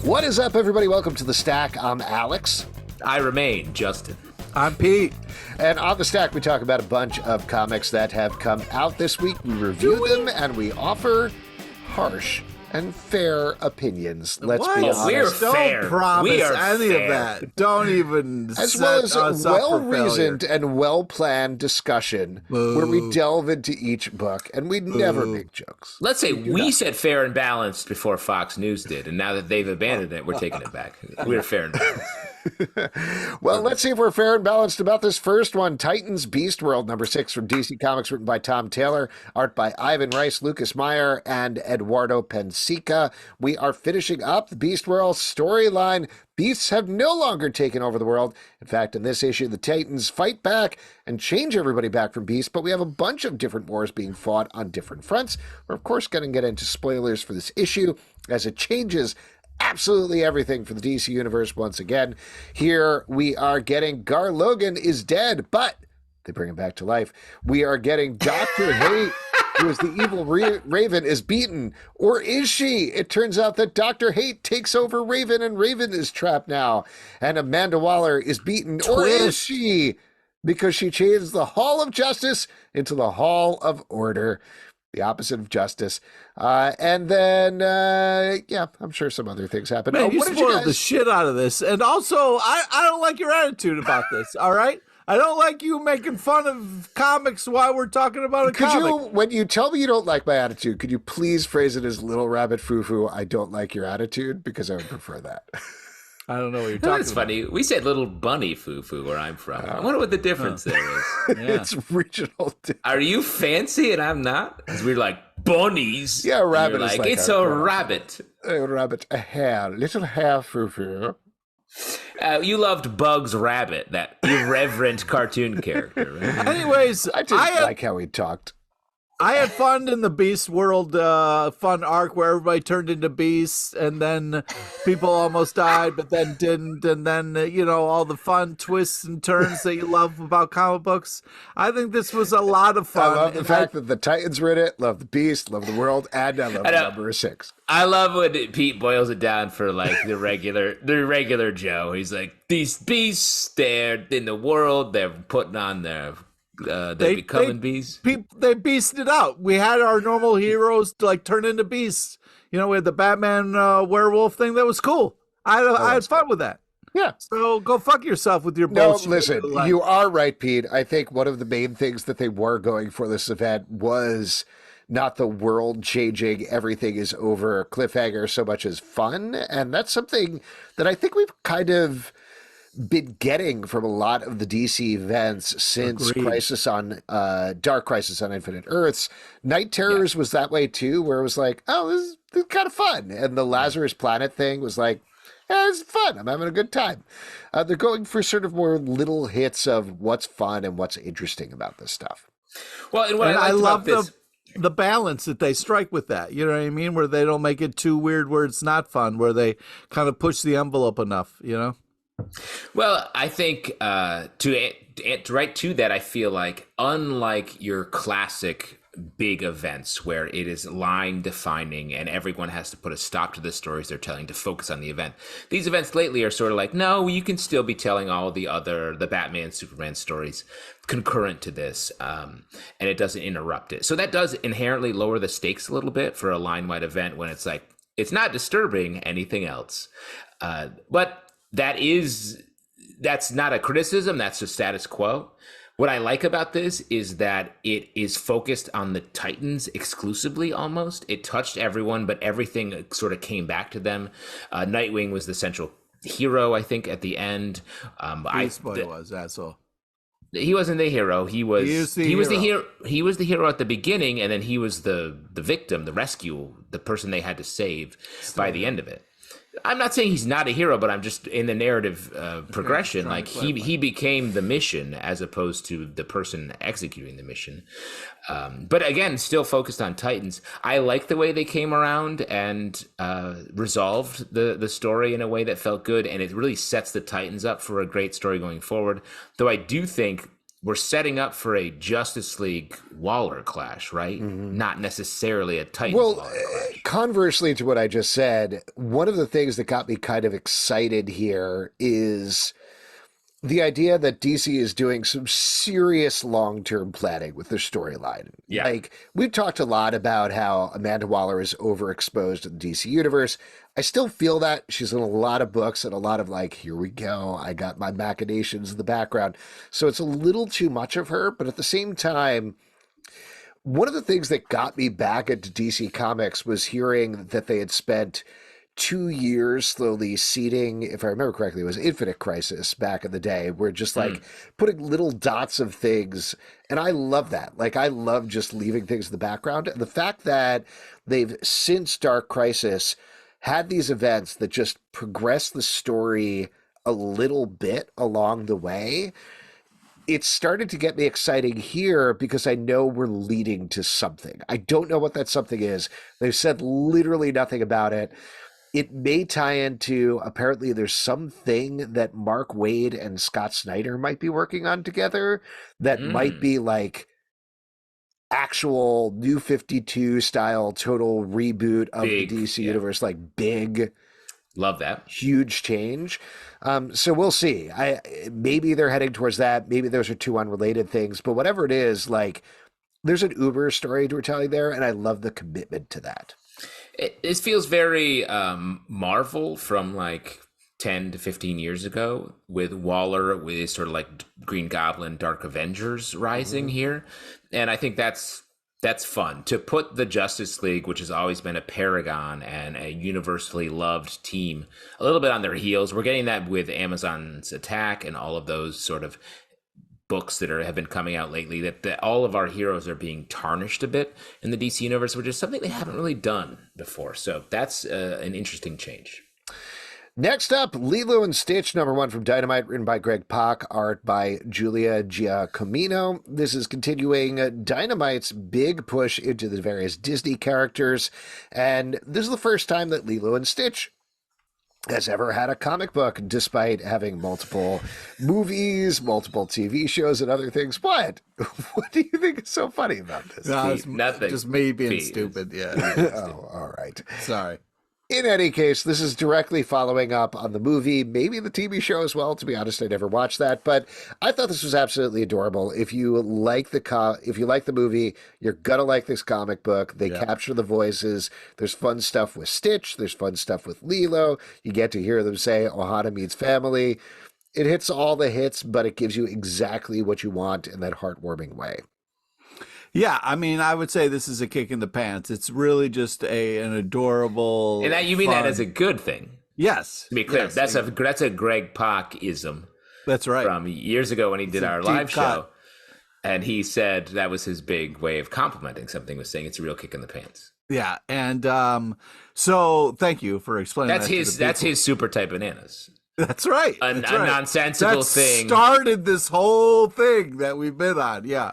What is up, everybody? Welcome to The Stack. I'm Alex. I remain Justin. I'm Pete. And on The Stack, we talk about a bunch of comics that have come out this week. We review them, and we offer harsh and fair opinions. Let's be honest. We're fair. Don't promise We are any fair. of that. Don't even As set well as us a up for well-reasoned failure. and well-planned discussion where we delve into each book, and we never make jokes. Let's say we said fair and balanced before Fox News did, and now that they've abandoned it, we're taking it back. We're fair and balanced. Well, let's see if we're fair and balanced about this first one. Titans Beast World, number 6 from DC Comics, written by Tom Taylor, art by Ivan Reis, Lucas Meyer, and Eduardo Pansica. We are finishing up the Beast World storyline. Beasts have no longer taken over the world. In fact, in this issue, the Titans fight back and change everybody back from beasts, but we have a bunch of different wars being fought on different fronts. We're, of course, going to get into spoilers for this issue as it changes absolutely everything for the DC Universe once again. Here we are getting Gar Logan is dead, but they bring him back to life. We are getting Dr. Hate, who is the evil Raven, is beaten. Or is she? It turns out that Dr. Hate takes over Raven, and Raven is trapped now. And Amanda Waller is beaten. Or is she? Because she changed the Hall of Justice into the Hall of Order. The opposite of justice. And then, yeah, I'm sure some other things happen. Man, you what did spoiled the shit out of this. And also, I don't like your attitude about this, all right? I don't like you making fun of comics while we're talking about a comic. When you tell me you don't like my attitude, could you please phrase it as Little Rabbit Foo-Foo, I don't like your attitude? Because I would prefer that. I don't know what you're talking about. That's funny. We said little bunny foo-foo where I'm from. I wonder what the difference there is. Yeah. It's regional. Are you fancy and I'm not? Because we're like bunnies. Yeah, rabbit and you're is like, like it's our a girl. rabbit. A rabbit, a hare, little hare Foo-Foo. You loved Bugs Rabbit, that irreverent cartoon character, right? Anyways, I didn't like how he talked. I had fun in the Beast World fun arc where everybody turned into beasts and then people almost died but then didn't, and then all the fun twists and turns that you love about comic books. I think this was a lot of fun. I love the fact that the Titans were in it, love the Beast, love the world, and I love the number 6. I love when Pete boils it down for like the regular Joe. He's like, these beasts, they're in the world, they're putting on their they becoming beasts. They beasted out. We had our normal heroes like turn into beasts. We had the Batman werewolf thing. That was cool. I had fun with that. Yeah. So go fuck yourself with your bullshit. No, listen, you are right, Pete. I think one of the main things that they were going for this event was not the world-changing, everything is over cliffhanger so much as fun. And that's something that I think we've kind of been getting from a lot of the DC events since Dark Crisis on Infinite Earths. Night Terrors was that way too, where it was like, oh, this is kind of fun. And the Lazarus Planet thing was like, yeah, it's fun. I'm having a good time. They're going for sort of more little hits of what's fun and what's interesting about this stuff. Well, and what I love the balance that they strike with that, you know what I mean? Where they don't make it too weird where it's not fun, where they kind of push the envelope enough, Well, I think to right to that, I feel like unlike your classic big events where it is line defining and everyone has to put a stop to the stories they're telling to focus on the event, these events lately are sort of like, no, you can still be telling all the Batman, Superman stories concurrent to this, and it doesn't interrupt it. So that does inherently lower the stakes a little bit for a line-wide event when it's like, it's not disturbing anything else. But that's not a criticism. That's the status quo. What I like about this is that it is focused on the Titans exclusively almost. It touched everyone, but everything sort of came back to them. Nightwing was the central hero, I think, at the end. Beast Boy was, asshole. He wasn't the hero. He was the hero. He was the hero at the beginning, and then he was the victim, the rescue, the person they had to save by the end of it. I'm not saying he's not a hero, but I'm just in the narrative progression. Like he became the mission as opposed to the person executing the mission. But again, still focused on Titans. I like the way they came around and resolved the story in a way that felt good, and it really sets the Titans up for a great story going forward. Though I do think we're setting up for a Justice League Waller clash, right? Not necessarily a Titans Waller clash. Conversely to what I just said, one of the things that got me kind of excited here is the idea that DC is doing some serious long-term planning with their storyline. Yeah. Like, we've talked a lot about how Amanda Waller is overexposed in the DC universe. I still feel that. She's in a lot of books and a lot of like, here we go, I got my machinations in the background. So it's a little too much of her, but at the same time, one of the things that got me back into DC Comics was hearing that they had spent 2 years slowly seeding, if I remember correctly, it was Infinite Crisis back in the day, where just like putting little dots of things. And I love that. Like, I love just leaving things in the background. And the fact that they've, since Dark Crisis, had these events that just progress the story a little bit along the way, it started to get me excited here because I know we're leading to something. I don't know what that something is. They've said literally nothing about it. It may tie into, apparently there's something that Mark Waid and Scott Snyder might be working on together that might be like actual New 52 style total reboot of the DC universe, like big. Love that. Huge change. So we'll see. Maybe they're heading towards that. Maybe those are two unrelated things, but whatever it is, like there's an Uber story we're telling there, and I love the commitment to that. It feels very Marvel from like 10 to 15 years ago, with Waller with sort of like Green Goblin, Dark Avengers rising here. And I think that's fun to put the Justice League, which has always been a paragon and a universally loved team, a little bit on their heels. We're getting that with Amazon's Attack and all of those sort of books that have been coming out lately, that all of our heroes are being tarnished a bit in the DC universe, which is something they haven't really done before. So that's an interesting change. Next up, Lilo and Stitch, #1 from Dynamite, written by Greg Pak, art by Giulia Giacomino. This is continuing Dynamite's big push into the various Disney characters, and this is the first time that Lilo and Stitch has ever had a comic book, despite having multiple movies, multiple TV shows, and other things. What? What do you think is so funny about this? No, nothing. Just me being stupid. Yeah. Oh, all right. Sorry. In any case, this is directly following up on the movie, maybe the TV show as well. To be honest, I never watched that, but I thought this was absolutely adorable. If you like the movie, you're gonna like this comic book. They capture the voices. There's fun stuff with Stitch. There's fun stuff with Lilo. You get to hear them say Ohana means family. It hits all the hits, but it gives you exactly what you want in that heartwarming way. Yeah, I mean, I would say this is a kick in the pants. It's really just an adorable. And that, you mean that as a good thing? Yes. To be clear, yes. that's a Greg Pak-ism. That's right. From years ago when he did our live show, and he said that was his big way of complimenting something, was saying it's a real kick in the pants. Yeah, and so thank you for explaining. That's his super type bananas. That's right. A nonsensical thing started this whole thing that we've been on. Yeah.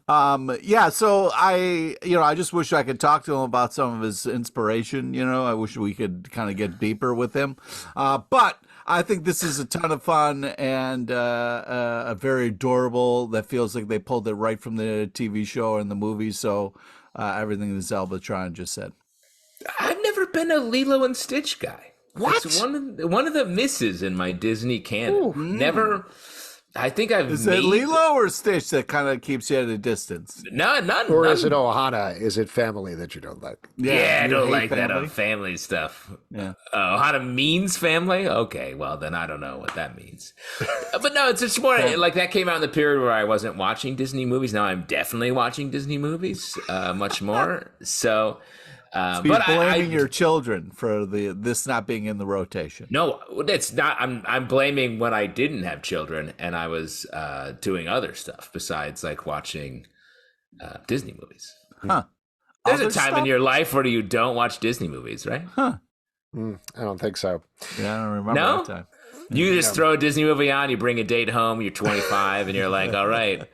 So I just wish I could talk to him about some of his inspiration. I wish we could kind of get deeper with him. But I think this is a ton of fun and a very adorable. That feels like they pulled it right from the TV show and the movie. So everything that Zelbatron just said. I've never been a Lilo and Stitch guy. What? It's one of the misses in my Disney canon. Never. I think I've. Is it Lilo or Stitch that kind of keeps you at a distance? No, none. Or is it Ohana? Is it family that you don't like? Yeah, I don't like that family stuff. Yeah. Ohana means family? Okay, well, then I don't know what that means. But no, it's just more like that came out in the period where I wasn't watching Disney movies. Now I'm definitely watching Disney movies much more. So So you're blaming your children for this not being in the rotation. No, it's not. I'm blaming when I didn't have children and I was doing other stuff besides like watching Disney movies. Huh. There's a time in your life where you don't watch Disney movies, right? Huh. I don't think so. Yeah, I don't remember that time. You just throw a Disney movie on, you bring a date home, you're 25, and you're like, all right,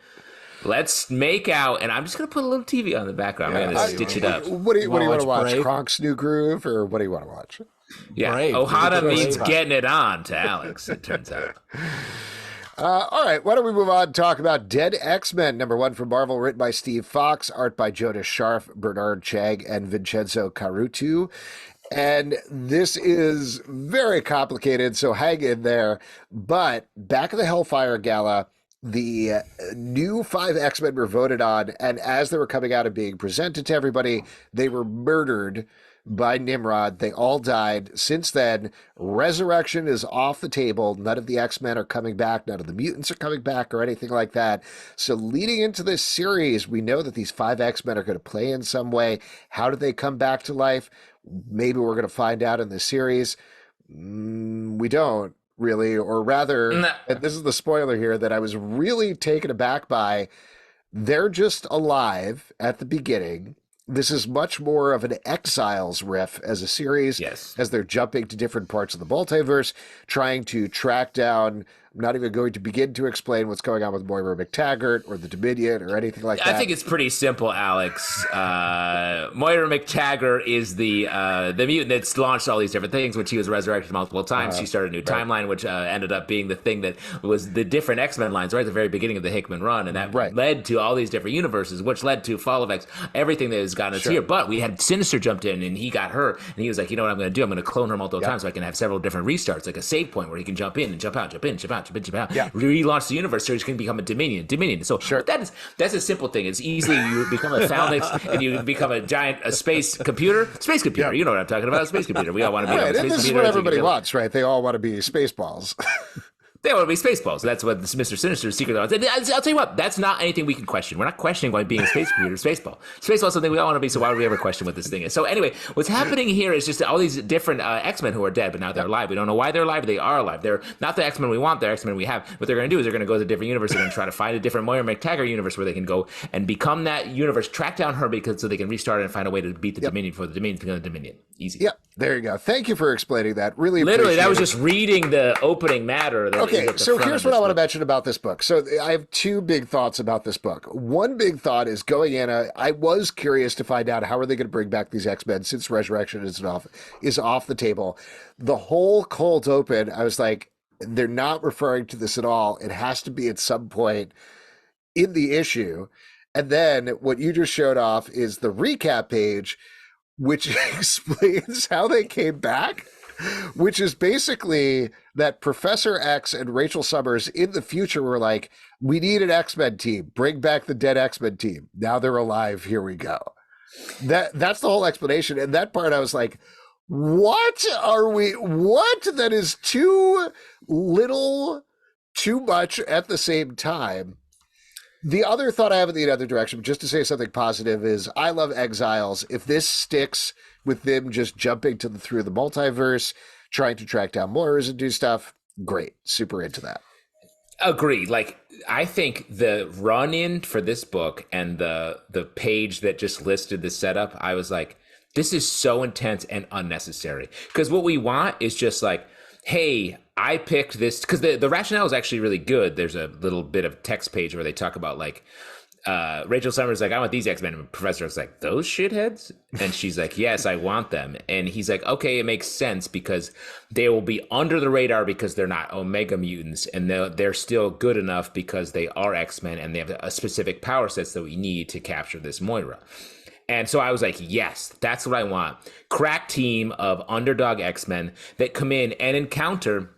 let's make out, and I'm just going to put a little TV on the background. I'm going to stitch it up. What do you want to watch? Brave? Kronk's New Groove, or what do you want to watch? Yeah, Brave. Ohana means getting it on to Alex, it turns out. All right, why don't we move on and talk about Dead X-Men, #1 from Marvel, written by Steve Foxe, art by Jonas Scharf, Bernard Chang, and Vincenzo Carratù. And this is very complicated, so hang in there. But back at the Hellfire Gala, the new 5 X-Men were voted on, and as they were coming out and being presented to everybody, they were murdered by Nimrod. They all died. Since then, resurrection is off the table. None of the X-Men are coming back. None of the mutants are coming back or anything like that. So leading into this series, we know that these 5 X-Men are going to play in some way. How do they come back to life? Maybe we're going to find out in the series. We don't really, or rather, and this is the spoiler here that I was really taken aback by. They're just alive at the beginning. This is much more of an Exiles riff as a series, Yes. as they're jumping to different parts of the multiverse, trying to track down. I'm not even going to begin to explain what's going on with Moira McTaggart or the Dominion or anything like that. I think it's pretty simple, Alex. Moira McTaggart is the mutant that's launched all these different things. When she was resurrected multiple times, she started a new timeline, which ended up being the thing that was the different X-Men lines right at the very beginning of the Hickman run, and that led to all these different universes, which led to Fall of X, everything that has gotten us here. But we had Sinister jumped in, and he got her, and he was like, you know what I'm going to do? I'm going to clone her multiple times so I can have several different restarts, like a save point where he can jump in and jump out, jump in, jump out. Relaunch the universe so he can become a Dominion. So that's a simple thing. It's easily you become a phalanx and you become a space computer. You know what I'm talking about, a space computer. We all want to be a space computer. This is what everybody wants, right? They all want to be Spaceballs. They want to be Spaceballs. That's what this Mr. Sinister's secret was. And I'll tell you what, that's not anything we can question. We're not questioning why being a space computer is Spaceball. Spaceball is something we all want to be, so why would we ever question what this thing is? So anyway, what's happening here is just all these different X-Men who are dead, but now they're alive. We don't know why they're alive, but they are alive. They're not the X-Men we want, they're X-Men we have. What they're going to do is they're going to go to a different universe. They're going to try to find a different Moira McTaggart universe where they can go and become that universe, track down her so they can restart it and find a way to beat the Dominion before the Dominion becomes the Dominion. Easy. Yeah, there you go. Thank you for explaining that. Really literally, that was just reading the opening matter. Okay, so here's what I want to mention about this book. So I have 2 big thoughts about this book. One big thought is going in, I was curious to find out how are they going to bring back these X-Men since Resurrection is off the table. The whole cold open, I was like, they're not referring to this at all. It has to be at some point in the issue. And then what you just showed off is the recap page, which explains how they came back, which is basically that Professor X and Rachel Summers in the future were like, we need an X-Men team. Bring back the dead X-Men team. Now they're alive. Here we go. That's the whole explanation. And that part I was like, what? That is too little, too much at the same time. The other thought I have in the other direction, just to say something positive, is I love Exiles. If this sticks with them just jumping through the multiverse, trying to track down Moiras and do stuff, great. Super into that. Agreed. Like, I think the run-in for this book and the page that just listed the setup, I was like, this is so intense and unnecessary. Because what we want is just like, hey, I picked this, because the rationale is actually really good. There's a little bit of text page where they talk about like, Rachel Summers like, I want these X-Men. And Professor X's like, those shitheads? And she's like, yes, I want them. And he's like, okay, it makes sense because they will be under the radar because they're not Omega mutants, and they're still good enough because they are X-Men and they have a specific power sets that we need to capture this Moira. And so I was like, yes, that's what I want. Crack team of underdog X-Men that come in and encounter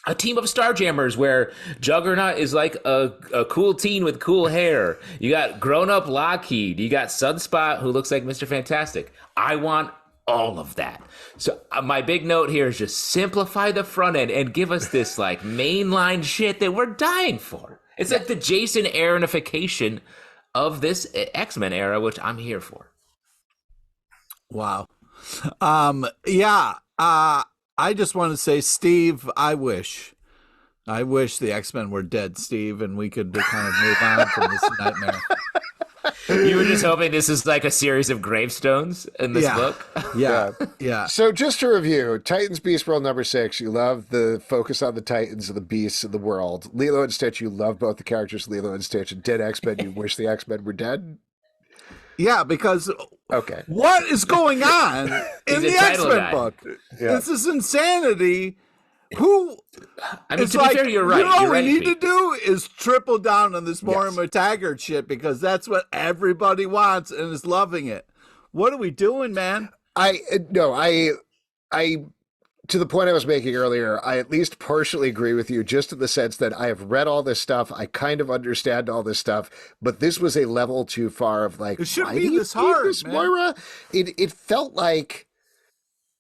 a team of Starjammers where Juggernaut is like a cool teen with cool hair. You got grown-up Lockheed. You got Sunspot, who looks like Mr. Fantastic. I want all of that. So my big note here is just simplify the front end and give us this like mainline shit that we're dying for. It's like the Jason Aaronification of this X-Men era, which I'm here for. Wow. I just want to say, Steve, I wish the X-Men were dead, Steve, and we could kind of move on from this nightmare. You were just hoping this is like a series of gravestones in this book? Yeah. So just to review, Titans Beast World #6, you love the focus on the Titans and the beasts of the world. Lilo and Stitch, you love both the characters Lilo and Stitch. And Dead X-Men, you wish the X-Men were dead? Yeah, because what is going on in the X-Men book? Yeah. This is insanity. who? I mean, It's to like, be fair, you're right. You know You're what right, we need Pete. to do is triple down on this Moira Yes. McTaggart shit, because that's what everybody wants and is loving it. What are we doing, man? No, I to the point I was making earlier, I at least partially agree with you, just in the sense that I have read all this stuff. I kind of understand all this stuff, but this was a level too far of like, It shouldn't why be do you this need hard, this, man. Moira? It felt like,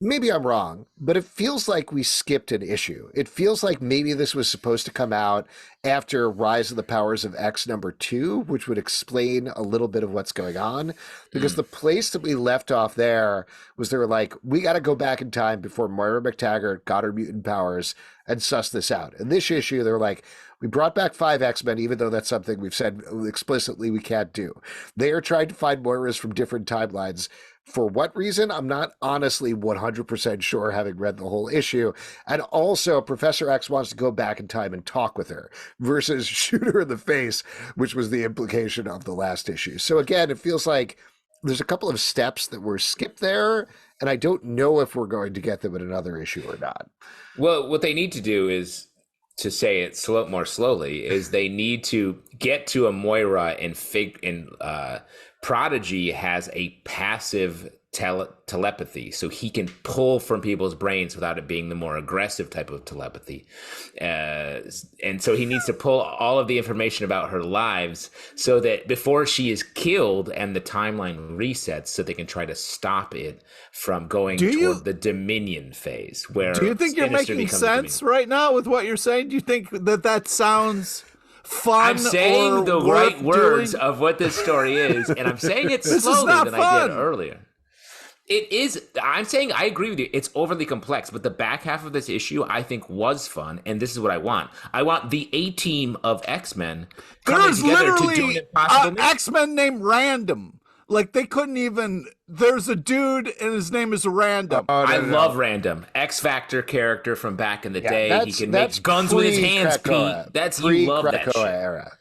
maybe I'm wrong, but it feels like we skipped an issue. It feels like maybe this was supposed to come out after Rise of the Powers of X #2, which would explain a little bit of what's going on. Because the place that we left off there was they were like, we got to go back in time before Moira McTaggart got her mutant powers and suss this out. In this issue, they're like, we brought back 5 X-Men, even though that's something we've said explicitly we can't do. They are trying to find Moiras from different timelines. For what reason? I'm not honestly 100% sure, having read the whole issue. And also, Professor X wants to go back in time and talk with her versus shoot her in the face, which was the implication of the last issue. So again, it feels like there's a couple of steps that were skipped there, and I don't know if we're going to get them in another issue or not. Well, what they need to do is, to say it more slowly, is they need to get to a Moira, and Prodigy has a passive telepathy, so he can pull from people's brains without it being the more aggressive type of telepathy. And so he needs to pull all of the information about her lives so that before she is killed and the timeline resets, so they can try to stop it from going toward the Dominion phase. Where Do you think you're Sinister making becomes sense right now with what you're saying? Do you think that sounds fun? I'm saying or the worth right words doing? of what this story is, and I'm saying it This is slowly not than I fun. did earlier. It is. I'm saying I agree with you. It's overly complex, but the back half of this issue I think was fun, and this is what I want. I want the A-team of X-Men coming There's together to do an literally impossible mission. X-Men named Random. Like, they couldn't even. There's a dude and his name is Random. I love Random X Factor character from back in the day. He can that's make guns with his hands, pre-Krakoa. Pete. That's you love that Pre-Krakoa shit. era.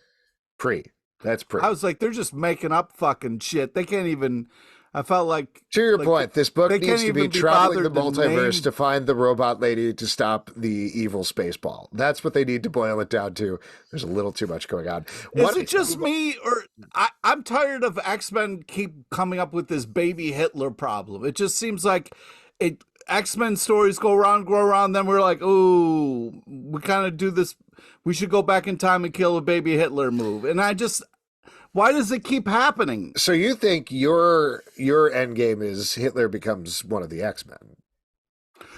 That's pre. I was like, they're just making up fucking shit. They can't even. I felt like. To your like, point, this book they needs can't to be even be traveling the bothered to multiverse name- to find the robot lady to stop the evil space ball. That's what they need to boil it down to. There's a little too much going on. Is it just me, or I'm tired of X-Men keep coming up with this baby Hitler problem? It just seems like X-Men stories go around, then we're like, ooh, we kind of do this. We should go back in time and kill a baby Hitler move. And why does it keep happening? So you think your end game is Hitler becomes one of the X-Men?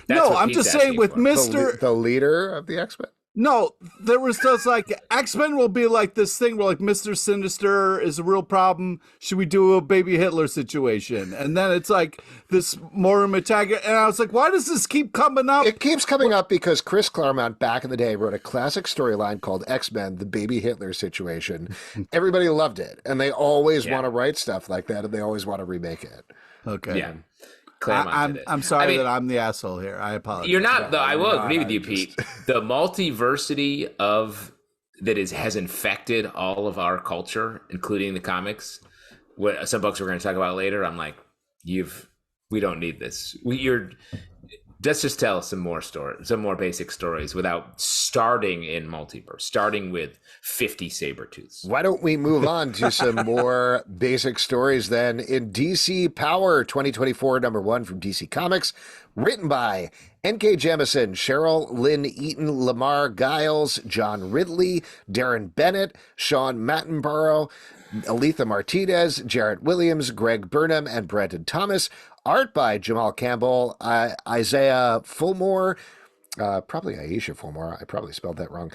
That's No, what I'm Pete's just saying asking with for. Mr. The leader of the X-Men? No, there was just like X-Men will be like this thing where like Mr. Sinister is a real problem. Should we do a baby Hitler situation? And then it's like this Moira McTaggart. And I was like, why does this keep coming up? It keeps coming up because Chris Claremont back in the day wrote a classic storyline called X-Men, the baby Hitler situation. Everybody loved it. And they always want to write stuff like that, and they always want to remake it. Okay. Yeah. Claremont did it. I'm sorry I mean, that I'm the asshole here. I apologize. You're not, though. I will not. agree with you, I'm Pete. The multiversity has infected all of our culture, including the comics. What some books we're going to talk about later. I'm like, we don't need this. Let's just tell some more stories, some more basic stories without starting in multiverse, starting with 50 Sabretooths. Why don't we move on to some more basic stories then? In DC Power 2024 #1 from DC Comics, written by N.K. Jemisin, Cheryl, Lynn, Eaton, Lamar, Giles, John Ridley, Darren Bennett, Shawn Martinbrough, Alitha Martinez, Jarrett Williams, Greg Burnham, and Brandon Thomas. Art by Jamal Campbell, Asiah Fulmore, probably Aisha Fulmore. I probably spelled that wrong.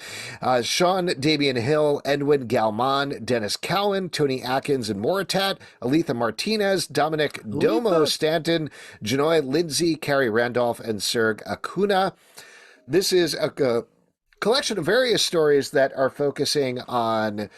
Shawn Damian Hill, Edwin Galman, Dennis Cowan, Tony Atkins and Moritat, Alitha Martinez, Dominic Domo Stanton, Janoy Lindsay, Carrie Randolph, and Serg Acuna. This is a collection of various stories that are focusing on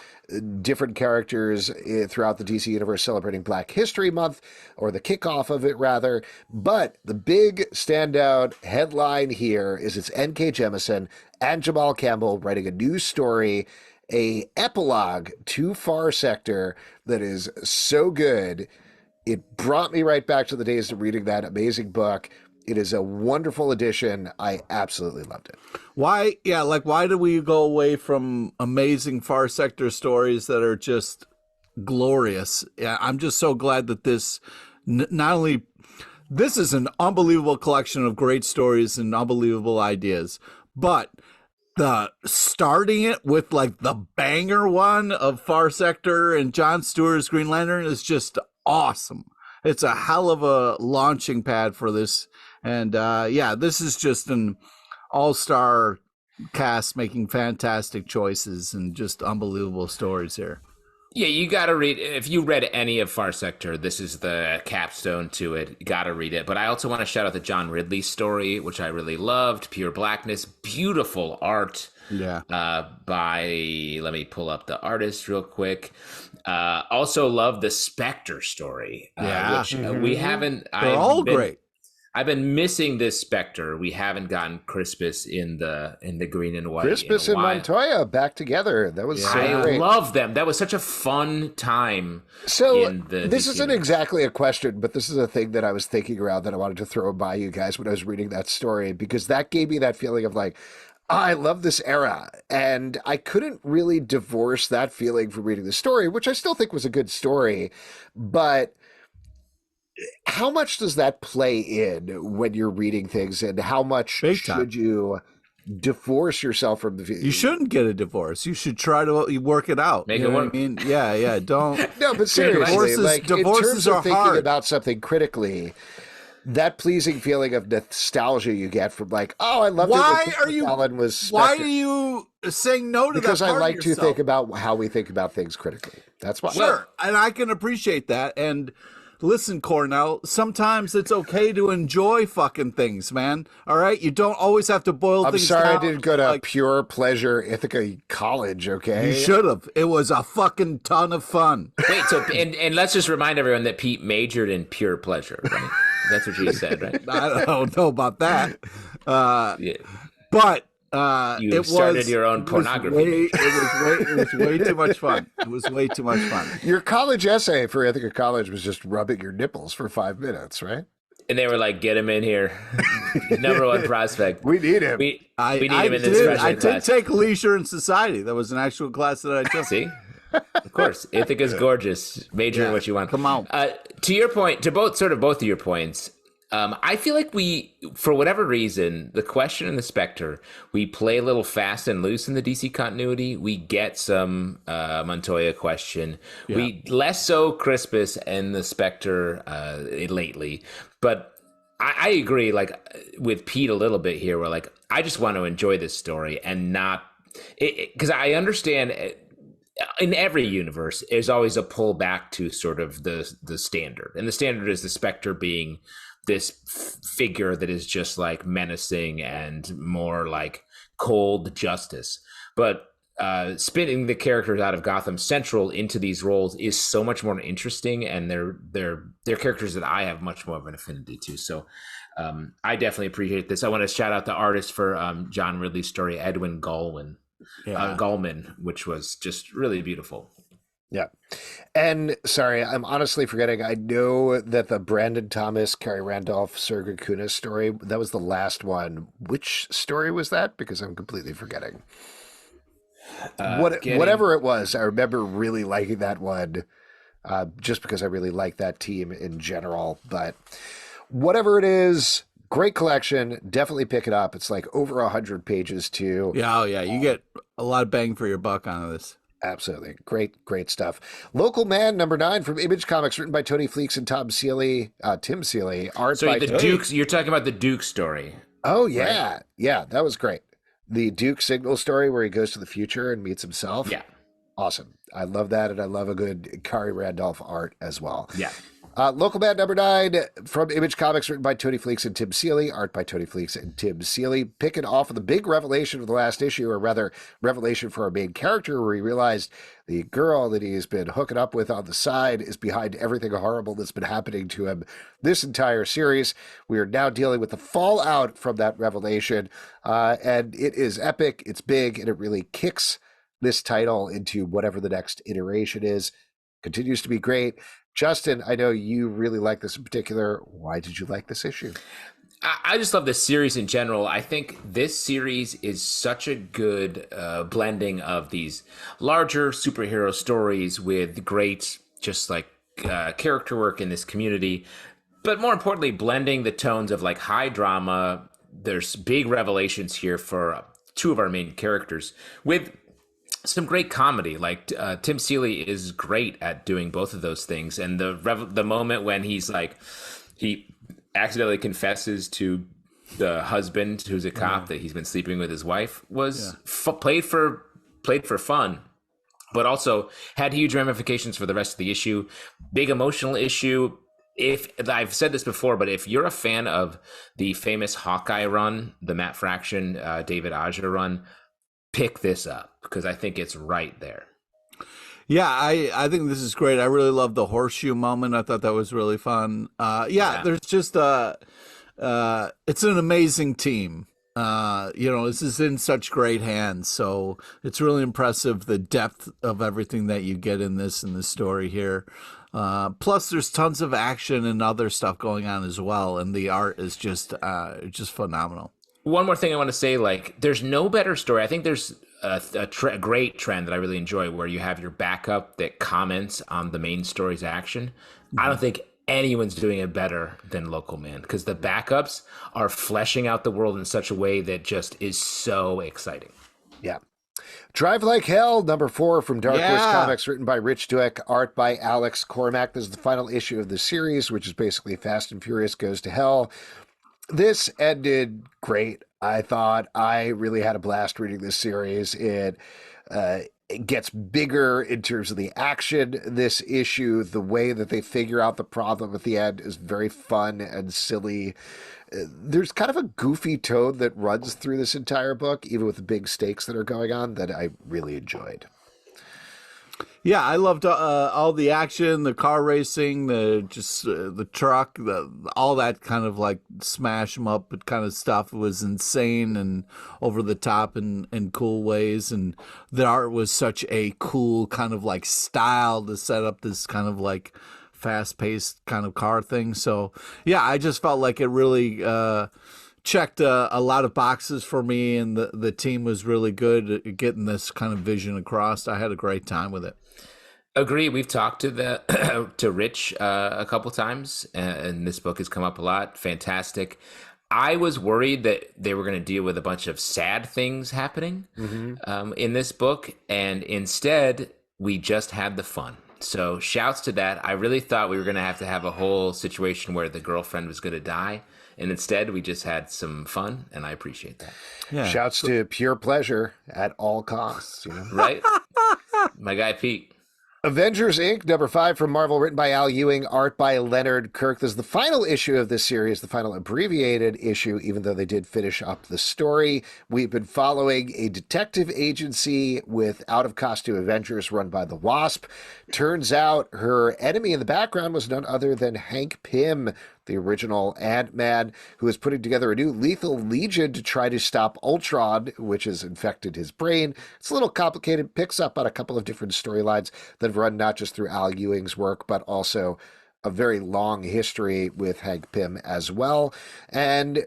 different characters throughout the DC universe celebrating Black History Month, or the kickoff of it rather. But the big standout headline here is it's N.K. Jemisin and Jamal Campbell writing a new story, a epilogue to Far Sector that is so good. It brought me right back to the days of reading that amazing book. It is a wonderful addition. I absolutely loved it. Why? Yeah, like why do we go away from amazing Far Sector stories that are just glorious? Yeah, I'm just so glad that this not only this is an unbelievable collection of great stories and unbelievable ideas, but the starting it with like the banger one of Far Sector and John Stewart's Green Lantern is just awesome. It's a hell of a launching pad for this. And yeah, this is just an all-star cast making fantastic choices and just unbelievable stories here. Yeah, you got to read. If you read any of Far Sector, this is the capstone to it. You got to read it. But I also want to shout out the John Ridley story, which I really loved. Pure Blackness, beautiful art. Yeah. By, let me pull up the artist real quick. Also love the Spectre story. Which we haven't. They're all great. I've been missing this Spectre. We haven't gotten Crispus in the green and white. Crispus and Montoya back together. That was so great. I love them. That was such a fun time. So this isn't exactly a question, but this is a thing that I was thinking around that I wanted to throw by you guys when I was reading that story, because that gave me that feeling of like, I love this era. And I couldn't really divorce that feeling from reading the story, which I still think was a good story. But how much does that play in when you're reading things, and how much should you divorce yourself from the You shouldn't get a divorce. You should try to work it out. Make it work. I mean, yeah, don't. No, but seriously, like in terms of thinking hard. about something critically, that pleasing feeling of nostalgia you get from like, oh, I loved it. Why are you saying no to that? Because I like to think about how we think about things critically. That's why. Sure, and I can appreciate that. And listen, Cornell, sometimes it's okay to enjoy fucking things, man. All right? You don't always have to boil things down. I'm sorry I didn't go to Pure Pleasure Ithaca College, okay? You should have. It was a fucking ton of fun. Wait, so, and let's just remind everyone that Pete majored in pure pleasure, right? That's what you said, right? I don't know about that. Yeah. But you started your own pornography. It was way too much fun. It was way too much fun. Your college essay for Ithaca College was just rubbing your nipples for 5 minutes, right? And they were like, get him in here. Number one prospect. We need him. We need him in this special class. I did take Leisure and Society. That was an actual class that I took. See? Of course. Ithaca's gorgeous. Major in what you want. Come on. To your point, to both of your points, I feel like we, for whatever reason, the Question and the Spectre, we play a little fast and loose in the DC continuity. We get some Montoya Question. Yeah. We less so Crispus and the Spectre lately. But I agree, like with Pete a little bit here, where like I just want to enjoy this story and not, because I understand. In every universe, there's always a pull back to sort of the standard, and the standard is the Spectre being this figure that is just like menacing and more like cold justice. But spinning the characters out of Gotham Central into these roles is so much more interesting, and they're characters that I have much more of an affinity to. So I definitely appreciate this. I want to shout out the artist for John Ridley's story, Edwin Gallman. Gallman, which was just really beautiful. Yeah. And sorry, I'm honestly forgetting. I know that the Brandon Thomas, Carrie Randolph, Sergei Kunis story, that was the last one. Which story was that? Because I'm completely forgetting. Whatever it was, I remember really liking that one just because I really like that team in general. But whatever it is, great collection. Definitely pick it up. It's like over 100 pages too. Yeah, oh yeah. You get a lot of bang for your buck on this. Absolutely. Great stuff. Local Man number 9 from Image Comics, written by Tony Fleeks and Tim Seeley. Art by the Dukes. You're talking about the Duke story. Oh yeah. Right? Yeah, that was great. The Duke Signal story where he goes to the future and meets himself. Yeah. Awesome. I love that, and I love a good Carrie Randolph art as well. Yeah. Local Man number 9 from Image Comics, written by Tony Fleeks and Tim Seeley, art by Tony Fleeks and Tim Seeley, picking off of the big revelation of the last issue, or rather revelation for our main character, where he realized the girl that he's been hooking up with on the side is behind everything horrible that's been happening to him this entire series. We are now dealing with the fallout from that revelation, and it is epic, it's big, and it really kicks this title into whatever the next iteration is. Continues to be great. Justin, I know you really like this in particular. Why did you like this issue? I just love this series in general. I think this series is such a good blending of these larger superhero stories with great, just like character work in this community, but more importantly, blending the tones of like high drama. There's big revelations here for two of our main characters with some great comedy. Like Tim Seeley is great at doing both of those things, and the moment when he accidentally confesses to the husband who's a cop that he's been sleeping with his wife was played for fun, but also had huge ramifications for the rest of the issue. Big emotional issue. If I've said this before, but if you're a fan of the famous Hawkeye run, the Matt Fraction, David Aja run, pick this up because I think it's right there. Yeah, I think this is great. I really love the horseshoe moment. I thought that was really fun. There's just it's an amazing team. This is in such great hands. So it's really impressive the depth of everything that you get in this story here. Plus, there's tons of action and other stuff going on as well, and the art is just phenomenal. One more thing I want to say, like, there's no better story. I think there's a great trend that I really enjoy where you have your backup that comments on the main story's action. Mm-hmm. I don't think anyone's doing it better than Local Man because the backups are fleshing out the world in such a way that just is so exciting. Yeah. Drive Like Hell, number 4 from Dark Horse Comics, written by Rich Dweck, art by Alex Cormack. This is the final issue of the series, which is basically Fast and Furious Goes to Hell. This ended great. I thought I really had a blast reading this series. It gets bigger in terms of the action. This issue, the way that they figure out the problem at the end is very fun and silly. There's kind of a goofy tone that runs through this entire book, even with the big stakes that are going on, that I really enjoyed. Yeah, I loved all the action, the car racing, the truck, all that kind of like smash 'em up kind of stuff was insane and over the top in cool ways. And the art was such a cool kind of like style to set up this kind of like fast-paced kind of car thing. So yeah, I just felt like it really checked a lot of boxes for me, and the team was really good at getting this kind of vision across. I had a great time with it. Agree. We've talked to Rich a couple times, and this book has come up a lot. Fantastic. I was worried that they were going to deal with a bunch of sad things happening in this book, and instead we just had the fun. So shouts to that. I really thought we were going to have a whole situation where the girlfriend was going to die, and instead we just had some fun, and I appreciate that. Yeah. Shouts to pure pleasure at all costs, Right? My guy Pete. Avengers, Inc., number 5 from Marvel, written by Al Ewing, art by Leonard Kirk. This is the final issue of this series, the final abbreviated issue, even though they did finish up the story. We've been following a detective agency with out-of-costume Avengers run by the Wasp. Turns out her enemy in the background was none other than Hank Pym, the original Ant-Man, who is putting together a new lethal legion to try to stop Ultron, which has infected his brain. It's a little complicated, picks up on a couple of different storylines that have run not just through Al Ewing's work, but also a very long history with Hank Pym as well. And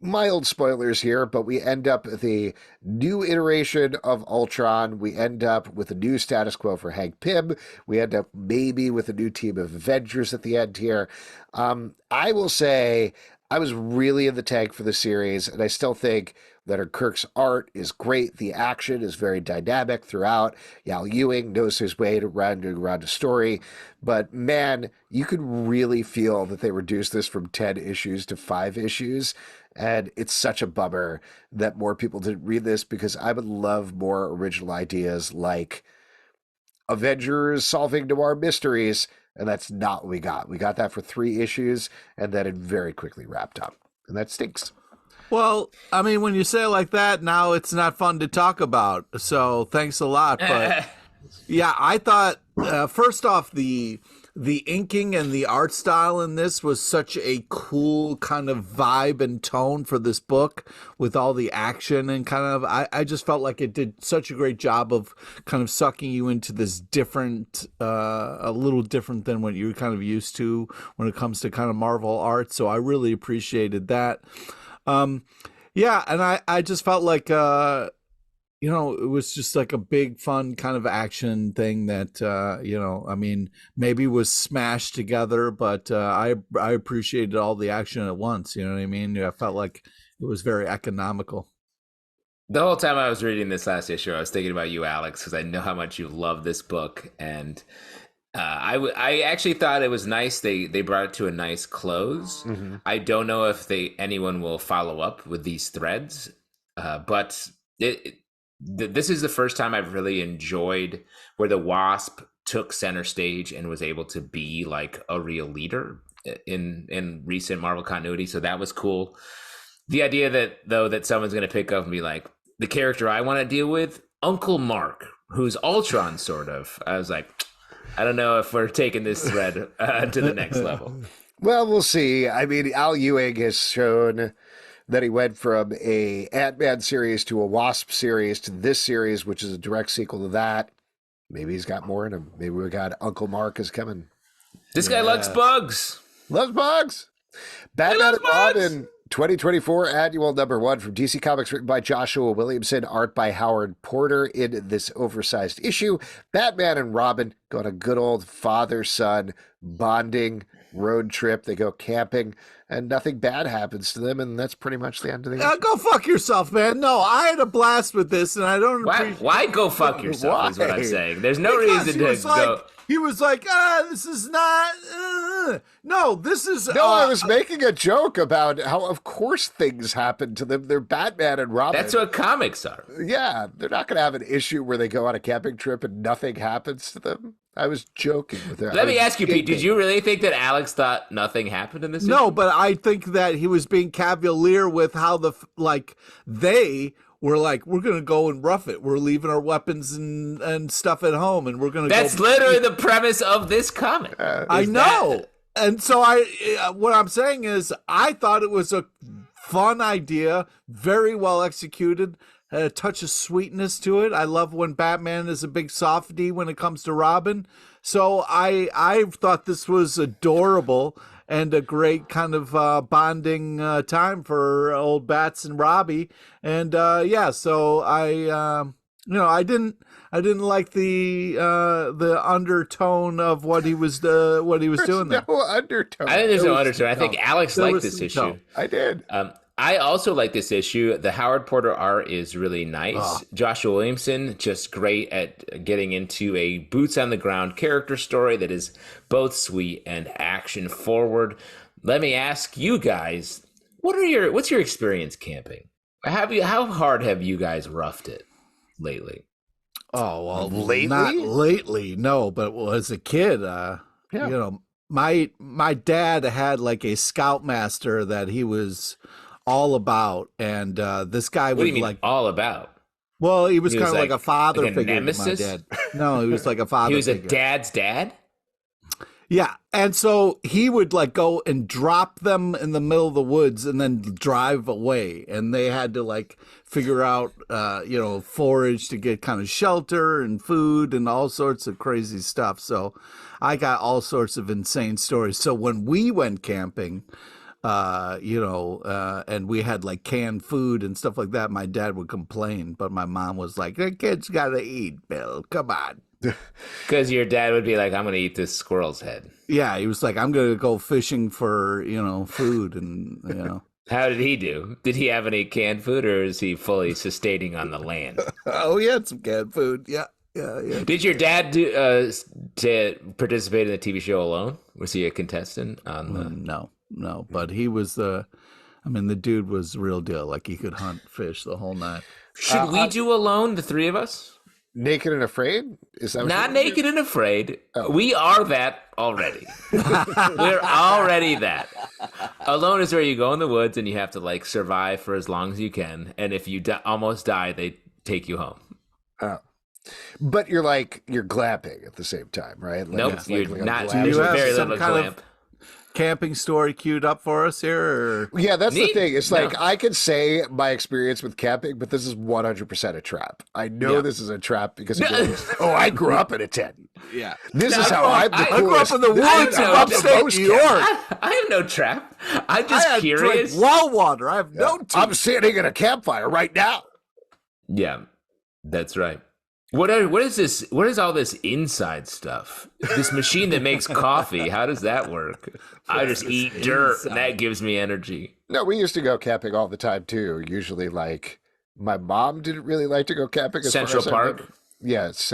mild spoilers here, but we end up with a new iteration of Ultron. We end up with a new status quo for Hank Pym. We end up maybe with a new team of Avengers at the end here. I will say I was really in the tank for the series, and I still think Leonard Kirk's art is great. The action is very dynamic throughout. Al Ewing knows his way around a story. But man, you could really feel that they reduced this from 10 issues to 5 issues. And it's such a bummer that more people didn't read this, because I would love more original ideas like Avengers solving noir mysteries. And that's not what we got. We got that for 3 issues, and then it very quickly wrapped up. And that stinks. Well, I mean, when you say it like that, now it's not fun to talk about. So thanks a lot. But yeah, I thought, first off, the the inking and the art style in this was such a cool kind of vibe and tone for this book with all the action and kind of, I just felt like it did such a great job of kind of sucking you into this different, a little different than what you're kind of used to when it comes to kind of Marvel art. So I really appreciated that. Yeah. And I just felt like, you know, it was just like a big, fun kind of action thing that, you know, I mean, maybe was smashed together, but I appreciated all the action at once. You know what I mean? I felt like it was very economical. The whole time I was reading this last issue, I was thinking about you, Alex, because I know how much you love this book. And I actually thought it was nice. They brought it to a nice close. Mm-hmm. I don't know if anyone will follow up with these threads, but this is the first time I've really enjoyed where the Wasp took center stage and was able to be like a real leader in recent Marvel continuity. So that was cool. The idea that someone's going to pick up and be like, the character I want to deal with, Uncle Mark, who's Ultron, sort of. I was like, I don't know if we're taking this thread to the next level. Well, we'll see. I mean, Al Ewing has shown that he went from a Ant-Man series to a Wasp series to this series, which is a direct sequel to that. Maybe he's got more in him. Maybe we got Uncle Mark is coming. This guy loves bugs. Loves bugs. Batman and Robin 2024 annual #1 from DC Comics, written by Joshua Williamson, art by Howard Porter. In this oversized issue, Batman and Robin go on a good old father-son bonding road trip. They go camping, and nothing bad happens to them, and that's pretty much the end of the issue. Go fuck yourself, man. No, I had a blast with this, and I don't appreciate... Why go fuck yourself is what I'm saying. There's no reason to go... He was like, this is not... No, this is... No, I was making a joke about how, of course, things happen to them. They're Batman and Robin. That's what comics are. Yeah, they're not going to have an issue where they go on a camping trip and nothing happens to them. I was joking with her. Let me ask you, Pete, did you really think that Alex thought nothing happened in this issue? No, but I think that he was being cavalier with how they were like, we're going to go and rough it. We're leaving our weapons and stuff at home, and we're going to That's literally the premise of this comic. I know. And so what I'm saying is I thought it was a fun idea, very well executed, had a touch of sweetness to it. I love when Batman is a big softie when it comes to Robin. So I thought this was adorable and a great kind of bonding time for old Bats and Robbie. And so I didn't like the undertone of what he was doing there. No undertone. I think there's no undertone. I think Alex liked this issue. I did. I also like this issue. The Howard Porter art is really nice. Joshua Williamson, just great at getting into a boots on the ground character story that is both sweet and action forward. Let me ask you guys, what's your experience camping? How hard have you guys roughed it lately? Oh, well, lately? Not lately, no, but as a kid, you know, my dad had like a scoutmaster that he was all about, and this guy was like all about. Well, he was kind of like a father like a figure nemesis? to my dad. No, he was like a father. He was figure. a dad's dad. Yeah, and so he would like go and drop them in the middle of the woods and then drive away, and they had to like figure out, forage to get kind of shelter and food and all sorts of crazy stuff. So I got all sorts of insane stories. So when we went camping, and we had like canned food and stuff like that, my dad would complain, but my mom was like, the kid's got to eat, Bill. Come on. Because your dad would be like, I'm going to eat this squirrel's head. Yeah, he was like, I'm going to go fishing for, food and, How did he do? Did he have any canned food, or is he fully sustaining on the land? Oh, he had some canned food. Yeah. Did your dad to participate in the TV show Alone? Was he a contestant on the... No, but he was the dude was the real deal. Like he could hunt fish the whole night. Should we do Alone, the three of us? Naked and Afraid? Is that what not Naked and Afraid? Oh. We are that already. We're already that. Alone is where you go in the woods and you have to like survive for as long as you can. And if you almost die, they take you home. Oh. But you're glamping at the same time, right? Like, Nope, it's you're like a not. glamp. There's you have very some little kind glamp. of camping story queued up for us here? Or? Yeah, that's Neat. the thing. It's No. like I could say my experience with camping, but this is 100% a trap. I know this is a trap because I grew up in a tent. Yeah. This is how I'm the I grew up coolest. in the This is woods how of I'm the upstate most New camping. York. I have no trap. I'm I just had curious. drink well water. I have no teeth. I'm sitting at a campfire right now. Yeah, that's right. What is this? What is all this inside stuff? This machine that makes coffee. How does that work? I just eat dirt, and that gives me energy. No, we used to go camping all the time too. Usually, like my mom didn't really like to go camping. As Central far as I Park? remember. Yes,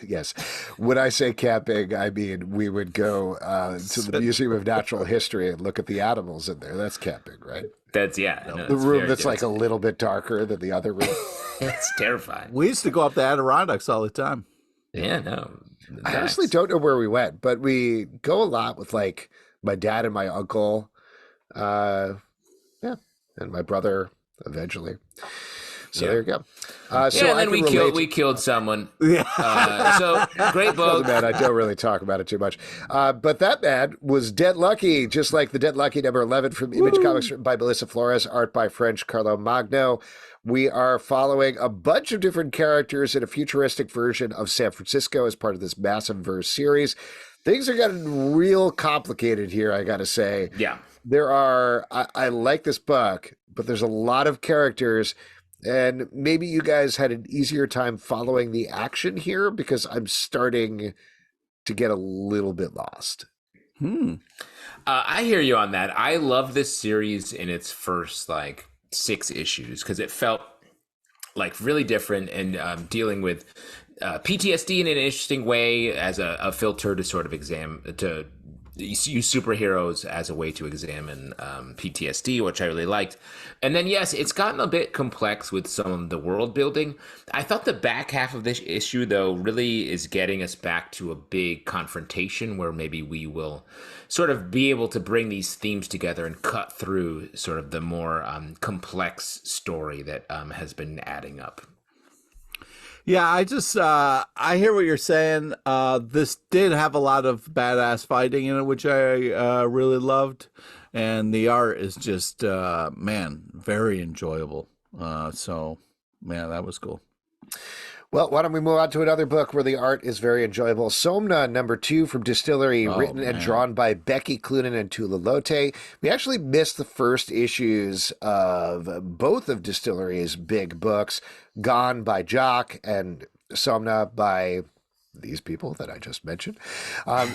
yes. When I say camping, I mean we would go to the Museum of Natural History and look at the animals in there. That's camping, right? That's no, The it's room very that's like a different. little bit darker than the other room. It's terrifying. We used to go up the Adirondacks all the time. Yeah, no. I honestly don't know where we went, but we go a lot with like my dad and my uncle, and my brother eventually. So there you go. So yeah, and I then can relate. we killed someone. Yeah. So great Other book. man, I don't really talk about it too much. But that man was Dead Lucky, just like the Dead Lucky number 11 from Image Comics, written by Melissa Flores, art by French Carlo Magno. We are following a bunch of different characters in a futuristic version of San Francisco as part of this massive verse series. Things are getting real complicated here, I got to say. Yeah. There are, I like this book, but there's a lot of characters. And maybe you guys had an easier time following the action here because I'm starting to get a little bit lost. I hear you on that. I love this series in its first 6 issues because it felt like really different and dealing with PTSD in an interesting way as a filter to sort of use superheroes as a way to examine PTSD, which I really liked. And then, yes, it's gotten a bit complex with some of the world building. I thought the back half of this issue, though, really is getting us back to a big confrontation where maybe we will sort of be able to bring these themes together and cut through sort of the more complex story that has been adding up. Yeah, I hear what you're saying. This did have a lot of badass fighting in it, which I really loved. And the art is just, very enjoyable. So, that was cool. Well, why don't we move on to another book where the art is very enjoyable. Somna, number 2 from Distillery, written and drawn by Becky Cloonan and Tula Lotte. We actually missed the first issues of both of Distillery's big books, Gone by Jock and Somna by these people that I just mentioned.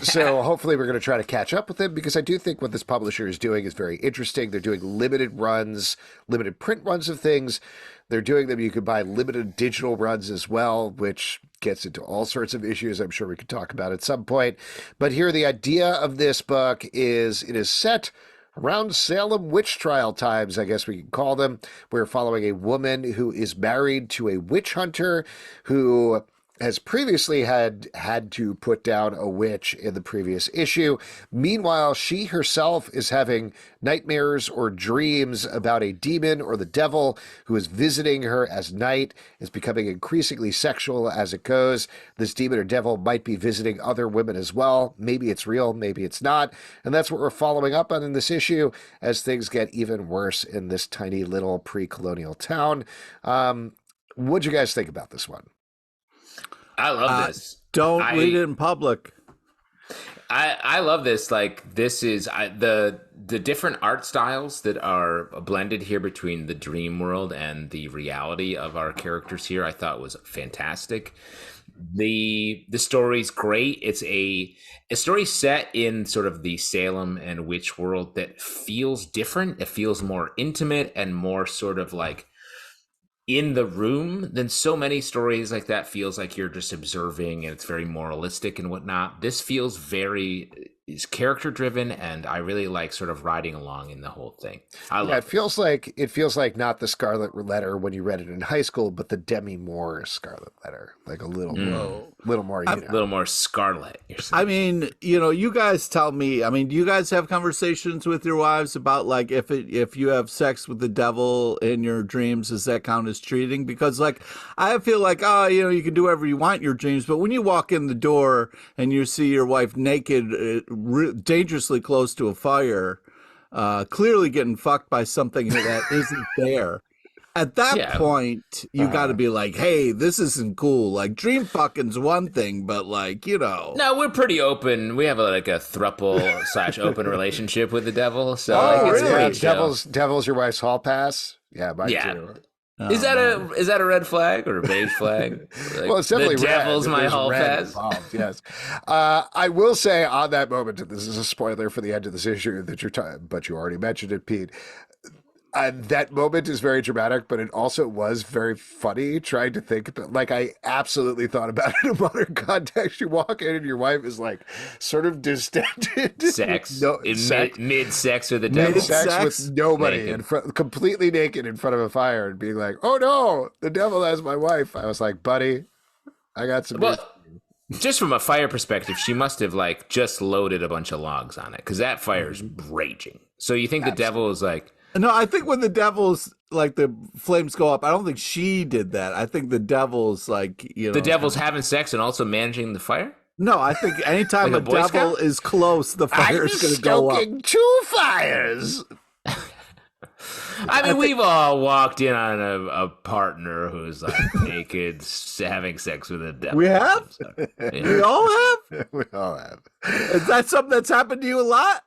So hopefully we're going to try to catch up with them because I do think what this publisher is doing is very interesting. They're doing limited print runs of things. They're doing them. You could buy limited digital runs as well, which gets into all sorts of issues I'm sure we could talk about at some point. But here, the idea of this book is it is set around Salem witch trial times, I guess we can call them. We're following a woman who is married to a witch hunter who has previously had to put down a witch in the previous issue. Meanwhile, she herself is having nightmares or dreams about a demon or the devil who is visiting her as night, is becoming increasingly sexual as it goes. This demon or devil might be visiting other women as well. Maybe it's real, maybe it's not. And that's what we're following up on in this issue as things get even worse in this tiny little pre-colonial town. What'd you guys think about this one? I love this. Don't read it in public. I love this. This is the different art styles that are blended here between the dream world and the reality of our characters here. I thought was fantastic. The story's great. It's a story set in sort of the Salem and witch world that feels different. It feels more intimate and more sort of in the room than so many stories like that. Feels like you're just observing and it's very moralistic and whatnot. This feels is character driven, and I really like sort of riding along in the whole thing. It feels like not the Scarlet Letter when you read it in high school, but the Demi Moore Scarlet Letter, like a little. little more, a little more scarlet. I mean, you guys tell me. I mean, do you guys have conversations with your wives about like if you have sex with the devil in your dreams, does that count as cheating? Because like I feel like you can do whatever you want in your dreams, but when you walk in the door and you see your wife naked, dangerously close to a fire, clearly getting fucked by something that isn't there. At that point, you got to be like, hey, this isn't cool. Like, dream fucking's one thing, but like, No, we're pretty open. We have a throuple / open relationship with the devil. So really? Devil's your wife's hall pass? Yeah, mine too. Is that a red flag or a beige flag? Well, it's definitely the devil's my hall pass. Involved, yes. I will say on that moment, and this is a spoiler for the end of this issue that but you already mentioned it, Pete. That moment is very dramatic, but it also was very funny trying to think about, like, I absolutely thought about it in a modern context. You walk in and your wife is like sort of distended. Sex. Mid-sex with the devil. Mid-sex with nobody, completely naked in front of a fire and being like, oh no, the devil has my wife. I was like, buddy, I got some news. Just from a fire perspective, she must have just loaded a bunch of logs on it because that fire is raging. So you think the devil is like... No, I think when the devil's the flames go up, I don't think she did that. I think the devil's the devil's having sex and also managing the fire. No, I think anytime a devil is close, the fire is going to go up. I'm stoking 2 fires. I mean, we've all walked in on a partner who's naked, having sex with a devil. We have? So, yeah. We all have? We all have. Is that something that's happened to you a lot?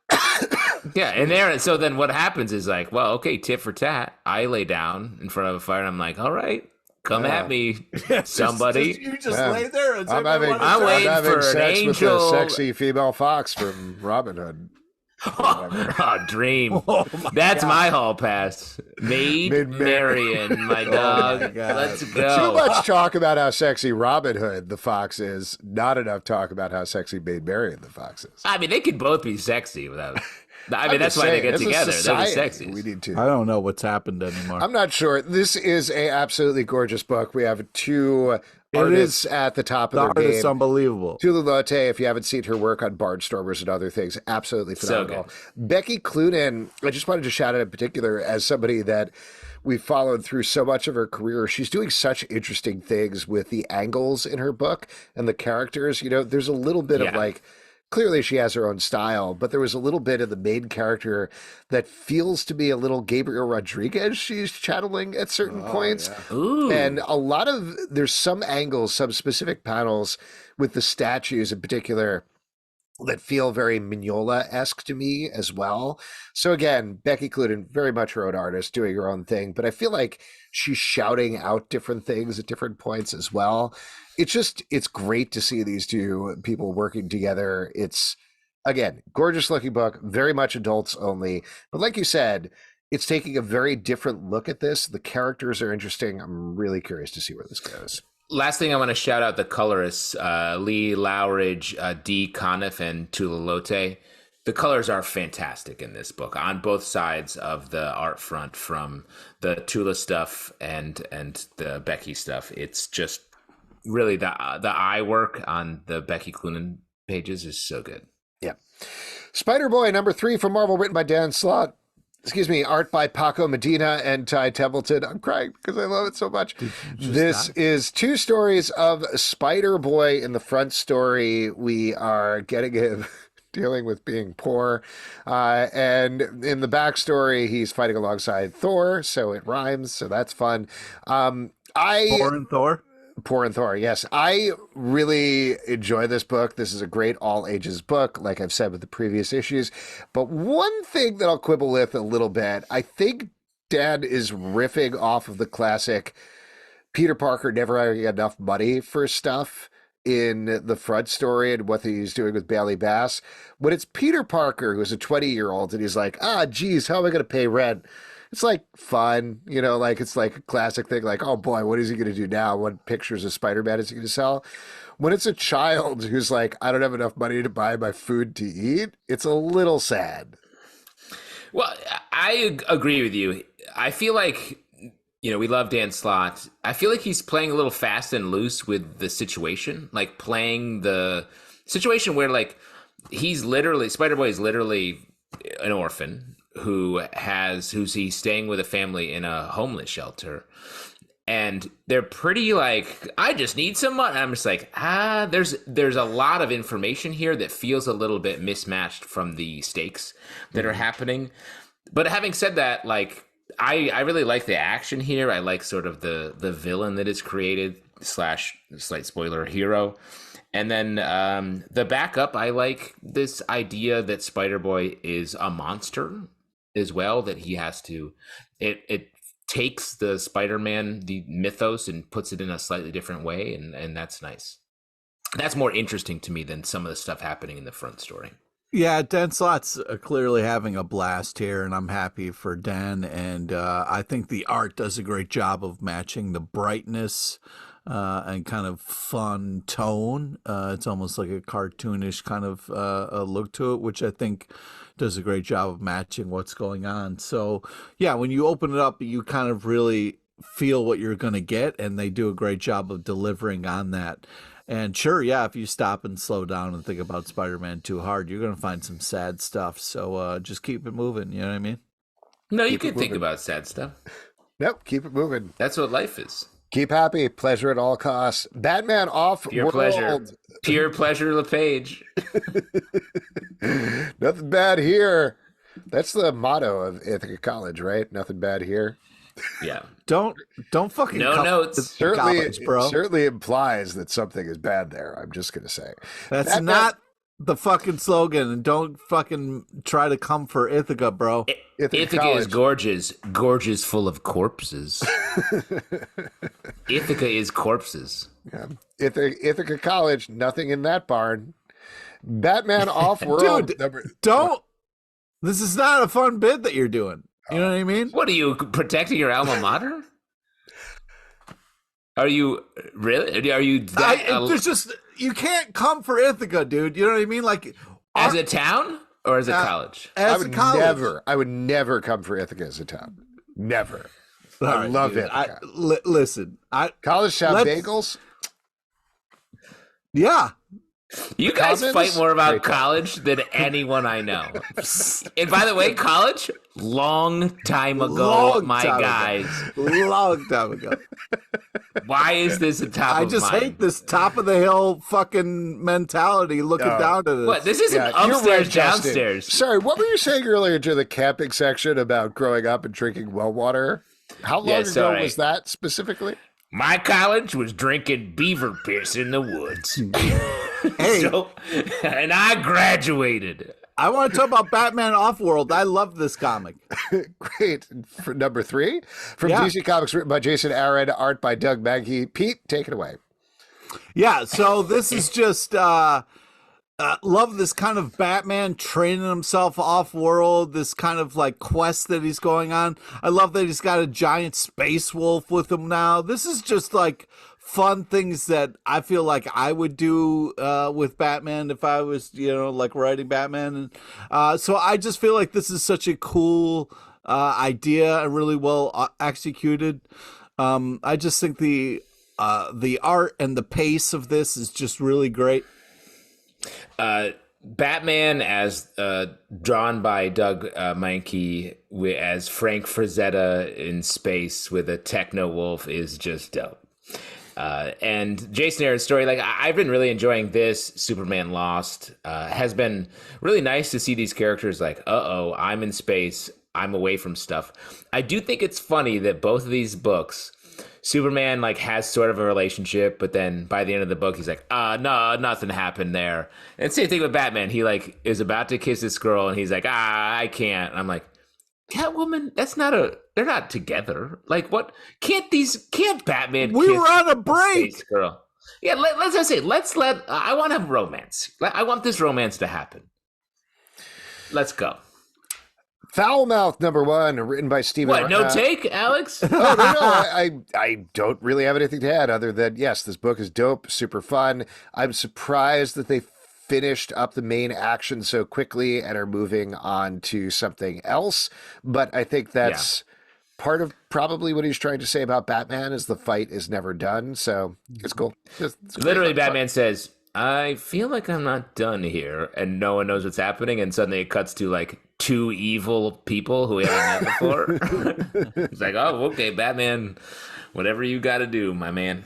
Yeah, and so then what happens is okay, tit for tat. I lay down in front of a fire and I'm like, all right, come at me, somebody. You just lay there and say, I'm waiting for an angel. With a sexy female fox from Robin Hood. Dream. That's my hall pass. Maid Marian, my dog. Let's go. Too much talk about how sexy Robin Hood the fox is. Not enough talk about how sexy Maid Marian the fox is. I mean, they could both be sexy without. I mean, that's why they get together. They're sexy. We need to. I don't know what's happened anymore. I'm not sure. This is a absolutely gorgeous book. We have 2 artists at the top of their game. It's unbelievable. Giulia Giacomino, if you haven't seen her work on Barnstormers and other things, absolutely phenomenal. So Becky Cloonan, I just wanted to shout out in particular as somebody that we've followed through so much of her career. She's doing such interesting things with the angles in her book and the characters. There's a little bit of clearly she has her own style, but there was a little bit of the main character that feels to be a little Gabriel Rodriguez she's channeling at certain points. Yeah. And there's some angles, some specific panels with the statues in particular that feel very Mignola-esque to me as well. So again, Becky Cloonan, very much her own artist, doing her own thing, but I feel like she's shouting out different things at different points as well. It's great to see these 2 people working together. It's, again, gorgeous looking book, very much adults only. But like you said, it's taking a very different look at this. The characters are interesting. I'm really curious to see where this goes. Last thing I want to shout out the colorists, Lee Lowridge, D. Conniff, and Tula Lote. The colors are fantastic in this book on both sides of the art front, from the Tula stuff and the Becky stuff. It's just really the eye work on the Becky Cloonan pages is so good. Yeah. Spider-Boy number 3 from Marvel, written by Dan Slott. Art by Paco Medina and Ty Templeton. I'm crying because I love it so much. This is 2 stories of Spider-Boy. In the front story, we are getting him dealing with being poor. And in the backstory, he's fighting alongside Thor, so it rhymes, so that's fun. Poor and Thor? Poor and Thor, yes. I really enjoy this book. This is a great all ages book, like I've said with the previous issues. But one thing that I'll quibble with a little bit, I think Dan is riffing off of the classic Peter Parker never having enough money for stuff in the front story and what he's doing with Bailey Bass. When it's Peter Parker, who's a 20-year-old, and he's like, geez, how am I going to pay rent? It's fun, it's like a classic thing, oh boy, what is he going to do now? What pictures of Spider-Man is he going to sell? When it's a child who's like, I don't have enough money to buy my food to eat, it's a little sad. Well, I agree with you. I feel like, we love Dan Slott. I feel like he's playing a little fast and loose with the situation, like playing the situation where like Spider-Boy is literally an orphan who's staying with a family in a homeless shelter. And they're pretty like, I just need some money. I'm just like, there's a lot of information here that feels a little bit mismatched from the stakes that are happening. But having said that, like, I really like the action here. I like sort of the villain that is created / slight spoiler hero. And then the backup, I like this idea that Spider-Boy is a monster as well, that he has to, it takes the Spider-Man, the mythos, and puts it in a slightly different way. And that's nice. That's more interesting to me than some of the stuff happening in the front story. Yeah, Dan Slott's clearly having a blast here, and I'm happy for Dan. And I think the art does a great job of matching the brightness and kind of fun tone. It's almost like a cartoonish kind of look to it, which I think does a great job of matching what's going on. So, yeah, when you open it up, you kind of really feel what you're going to get, and they do a great job of delivering on that. And sure, yeah, if you stop and slow down and think about Spider-Man too hard, you're going to find some sad stuff. So just keep it moving. You know what I mean? No, you can think about sad stuff. Nope, keep it moving. That's what life is. Keep happy, pleasure at all costs. Batman off Pure world. pleasure. Pure pleasure, LePage. Nothing bad here. That's the motto of Ithaca College, right? Nothing bad here. Yeah. Don't fucking no notes. Certainly implies that something is bad there. I'm just gonna say that's Batman, not the fucking slogan. And don't fucking try to come for Ithaca, bro. Ithaca is gorgeous, full of corpses. Ithaca is corpses. Yeah. Ithaca College, nothing in that barn. Batman off-world. Dude, don't. This is not a fun bit that you're doing. You know what I mean? What are you protecting your alma mater? Are you really? Are you that? There's just you can't come for Ithaca, dude. You know what I mean? Like as a town or as a college? As a college. I would never come for Ithaca as a town. Never. I love Ithaca. Listen, college town bagels. Yeah. You guys fight more about college than anyone I know. And by the way, college, long time ago, my guys. Long time ago. Why is this a top of mind? I just hate this top of the hill fucking mentality looking down to this. What? This isn't upstairs, downstairs. Sorry, what were you saying earlier to the camping section about growing up and drinking well water? How long ago was that specifically? My college was drinking beaver piss in the woods. Hey. And I graduated. I want to talk about Batman Offworld. I love this comic. Great. For number 3, from DC Comics, written by Jason Aaron, art by Doug Mahnke. Pete, take it away. Yeah, so this is just love this kind of Batman training himself off-world, this kind of like quest that he's going on. I love that he's got a giant space wolf with him now. This is just like fun things that I feel like I would do with Batman if I was, like writing Batman. And so I just feel like this is such a cool idea and really well executed. I just think the art and the pace of this is just really great. Batman as drawn by Doug Mahnke as Frank Frazetta in space with a techno wolf is just dope. And Jason Aaron's story, like I've been really enjoying this. Superman Lost has been really nice to see these characters like, I'm in space, I'm away from stuff. I do think it's funny that both of these books, Superman like has sort of a relationship, but then by the end of the book, he's like, no, nothing happened there. And same thing with Batman. He like is about to kiss this girl and he's like, I can't. And I'm like, Catwoman, they're not together. Like what? Can't Batman We kiss were on a break. Girl. Yeah, I want to have romance. I want this romance to happen. Let's go. Foulmouth number 1, written by Stephen. What? No take, Alex? No. I don't really have anything to add other than yes, this book is dope, super fun. I'm surprised that they finished up the main action so quickly and are moving on to something else. But I think that's part of probably what he's trying to say about Batman is the fight is never done. So it's cool. It's Literally, Batman says, I feel like I'm not done here, and no one knows what's happening, and suddenly it cuts to like two evil people who we haven't met before. It's like, oh, okay, Batman, whatever you got to do, my man.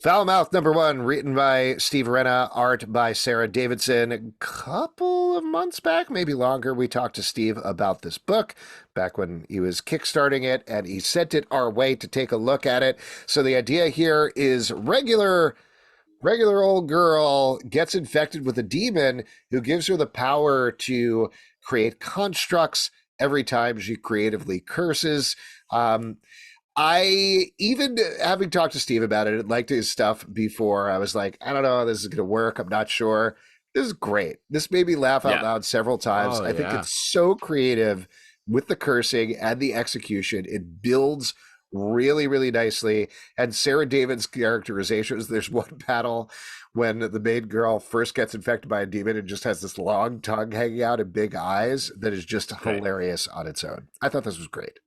Foul Mouth #1, written by Steve Renna, art by Sarah Davidson. A couple of months back, maybe longer, we talked to Steve about this book back when he was kickstarting it, and he sent it our way to take a look at it. So the idea here is regular old girl gets infected with a demon who gives her the power to create constructs every time she creatively curses. I, even having talked to Steve about it and liked his stuff before, I was like, I don't know how this is going to work. I'm not sure. This is great. This made me laugh out loud several times. I think it's so creative with the cursing and the execution. It builds really, really nicely. And Sarah David's characterizations, there's one battle when the main girl first gets infected by a demon and just has this long tongue hanging out and big eyes that is just hilarious on its own. I thought this was great.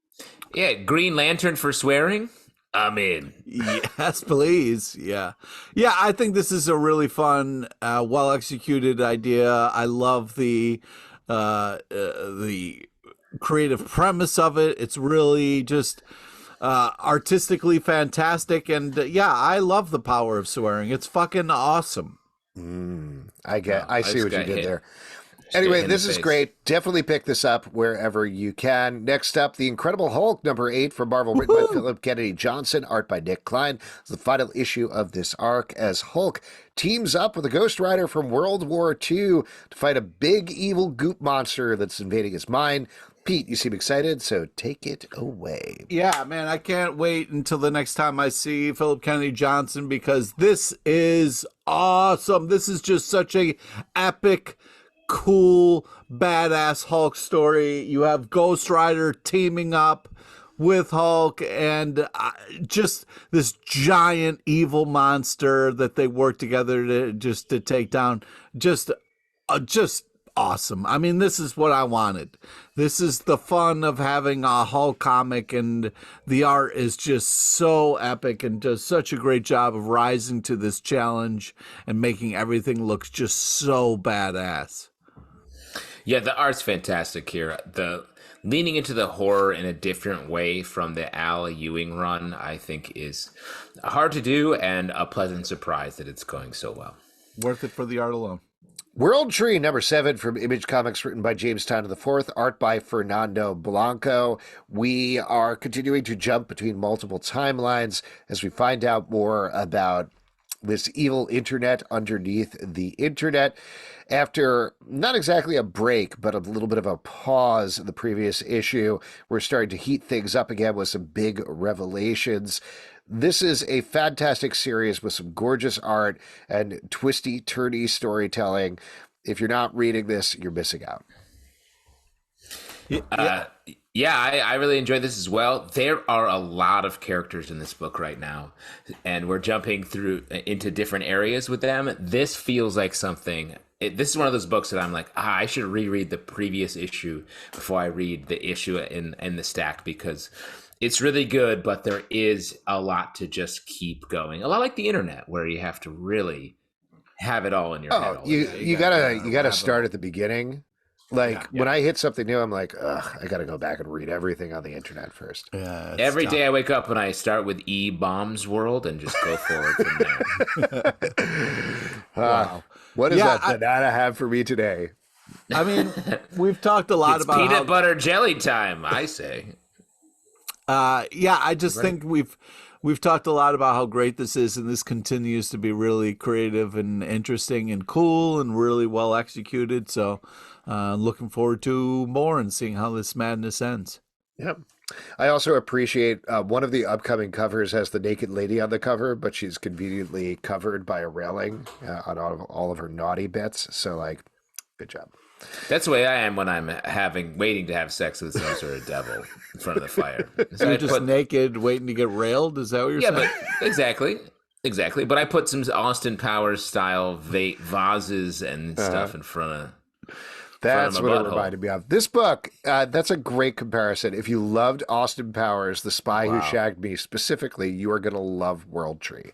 Yeah, Green Lantern for swearing. I'm in. Yes, please. Yeah. I think this is a really fun, well executed idea. I love the creative premise of it. It's really just artistically fantastic, and I love the power of swearing. It's fucking awesome. I see what you did there. Anyway, this is great. Definitely pick this up wherever you can. Next up, The Incredible Hulk, #8 from Marvel, written by Philip Kennedy Johnson, art by Nick Klein. It's the final issue of this arc as Hulk teams up with a Ghost Rider from World War II to fight a big evil goop monster that's invading his mind. Pete, you seem excited, so take it away. Yeah, man, I can't wait until the next time I see Philip Kennedy Johnson, because this is awesome. This is just such a epic, cool, badass Hulk story. You have Ghost Rider teaming up with Hulk and just this giant evil monster that they work together to take down. Just awesome. I mean, this is what I wanted. This is the fun of having a Hulk comic, and the art is just so epic and does such a great job of rising to this challenge and making everything look just so badass. Yeah, the art's fantastic here. The leaning into the horror in a different way from the Al Ewing run, I think, is hard to do, and a pleasant surprise that it's going so well. Worth it for the art alone. World Tree, #7 from Image Comics, written by James Tynion IV, art by Fernando Blanco. We are continuing to jump between multiple timelines as we find out more about this evil internet underneath the internet. After not exactly a break, but a little bit of a pause in the previous issue, we're starting to heat things up again with some big revelations. This is a fantastic series with some gorgeous art and twisty-turny storytelling. If you're not reading this, you're missing out. I really enjoyed this as well. There are a lot of characters in this book right now, and we're jumping through into different areas with them. This feels like something. This is one of those books that I'm like, I should reread the previous issue before I read the issue in the stack, because it's really good, but there is a lot to just keep going. A lot like the internet, where you have to really have it all in your head. You gotta start at the beginning. When I hit something new, I'm like, I gotta go back and read everything on the internet first. Yeah, every day I wake up and I start with E-Bombs World and just go forward from there. Wow. What does that banana have for me today? I mean, we've talked a lot about peanut butter jelly time, I say. I just think we've talked a lot about how great this is, and this continues to be really creative and interesting and cool and really well executed. So looking forward to more and seeing how this madness ends. Yep. I also appreciate one of the upcoming covers has the naked lady on the cover, but she's conveniently covered by a railing on all of her naughty bits. So, good job. That's the way I am when I'm waiting to have sex with some sort of devil in front of the fire. So you're just naked, waiting to get railed? Is that what you're saying? Yeah, but exactly. But I put some Austin Powers style vases and stuff in front of. That's from a what it butthole. reminded me of. This book, that's a great comparison. If you loved Austin Powers, The Spy Who Shagged Me specifically, you are going to love World Tree.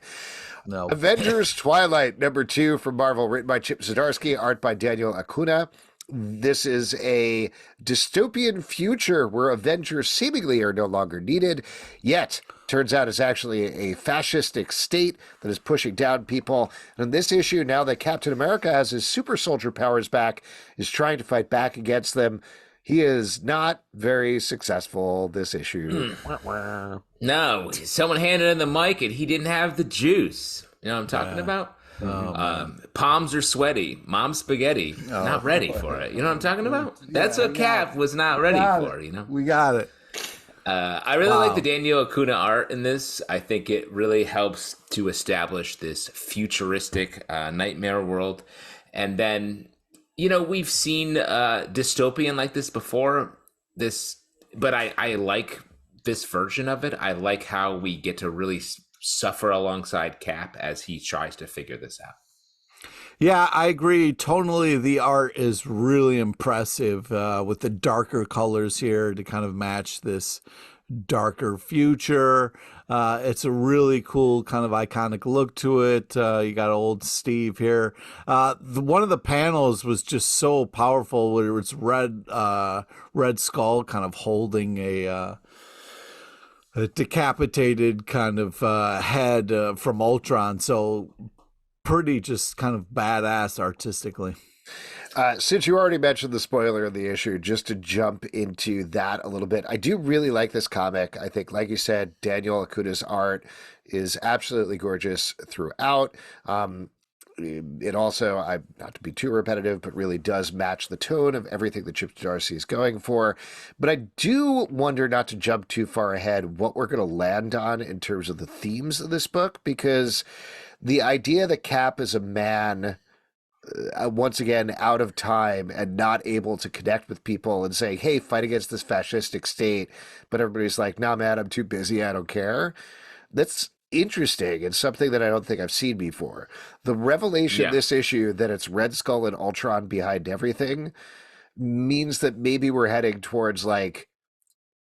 No. Avengers Twilight, #2 from Marvel, written by Chip Zdarsky, art by Daniel Acuna. This is a dystopian future where Avengers seemingly are no longer needed, yet turns out it's actually a fascistic state that is pushing down people. And in this issue, now that Captain America has his super soldier powers back, is trying to fight back against them. He is not very successful this issue. No, someone handed him the mic and he didn't have the juice. You know what I'm talking about? Palms are sweaty. Mom's spaghetti. Not ready for it. You know what I'm talking about? That's what Cap was not ready for, you know? We got it. I really like the Daniel Acuna art in this. I think it really helps to establish this futuristic nightmare world. And then, you know, we've seen dystopian like this before. But I like this version of it. I like how we get to really suffer alongside Cap as he tries to figure this out. Yeah, I agree. Tonally, the art is really impressive with the darker colors here to kind of match this darker future. It's a really cool kind of iconic look to it. You got old Steve here. One of the panels was just so powerful where it's Red Skull kind of holding a decapitated kind of head from Ultron. So pretty just kind of badass artistically. Since you already mentioned the spoiler of the issue, just to jump into that a little bit, I do really like this comic. I think, like you said, Daniel Acuna's art is absolutely gorgeous throughout. It also, not to be too repetitive, but really does match the tone of everything that Chip Zdarsky is going for. But I do wonder, not to jump too far ahead, what we're going to land on in terms of the themes of this book, because the idea that Cap is a man, once again, out of time and not able to connect with people and saying, hey, fight against this fascistic state, but everybody's like, nah, man, I'm too busy, I don't care. That's interesting and something that I don't think I've seen before. The revelation this issue that it's Red Skull and Ultron behind everything means that maybe we're heading towards like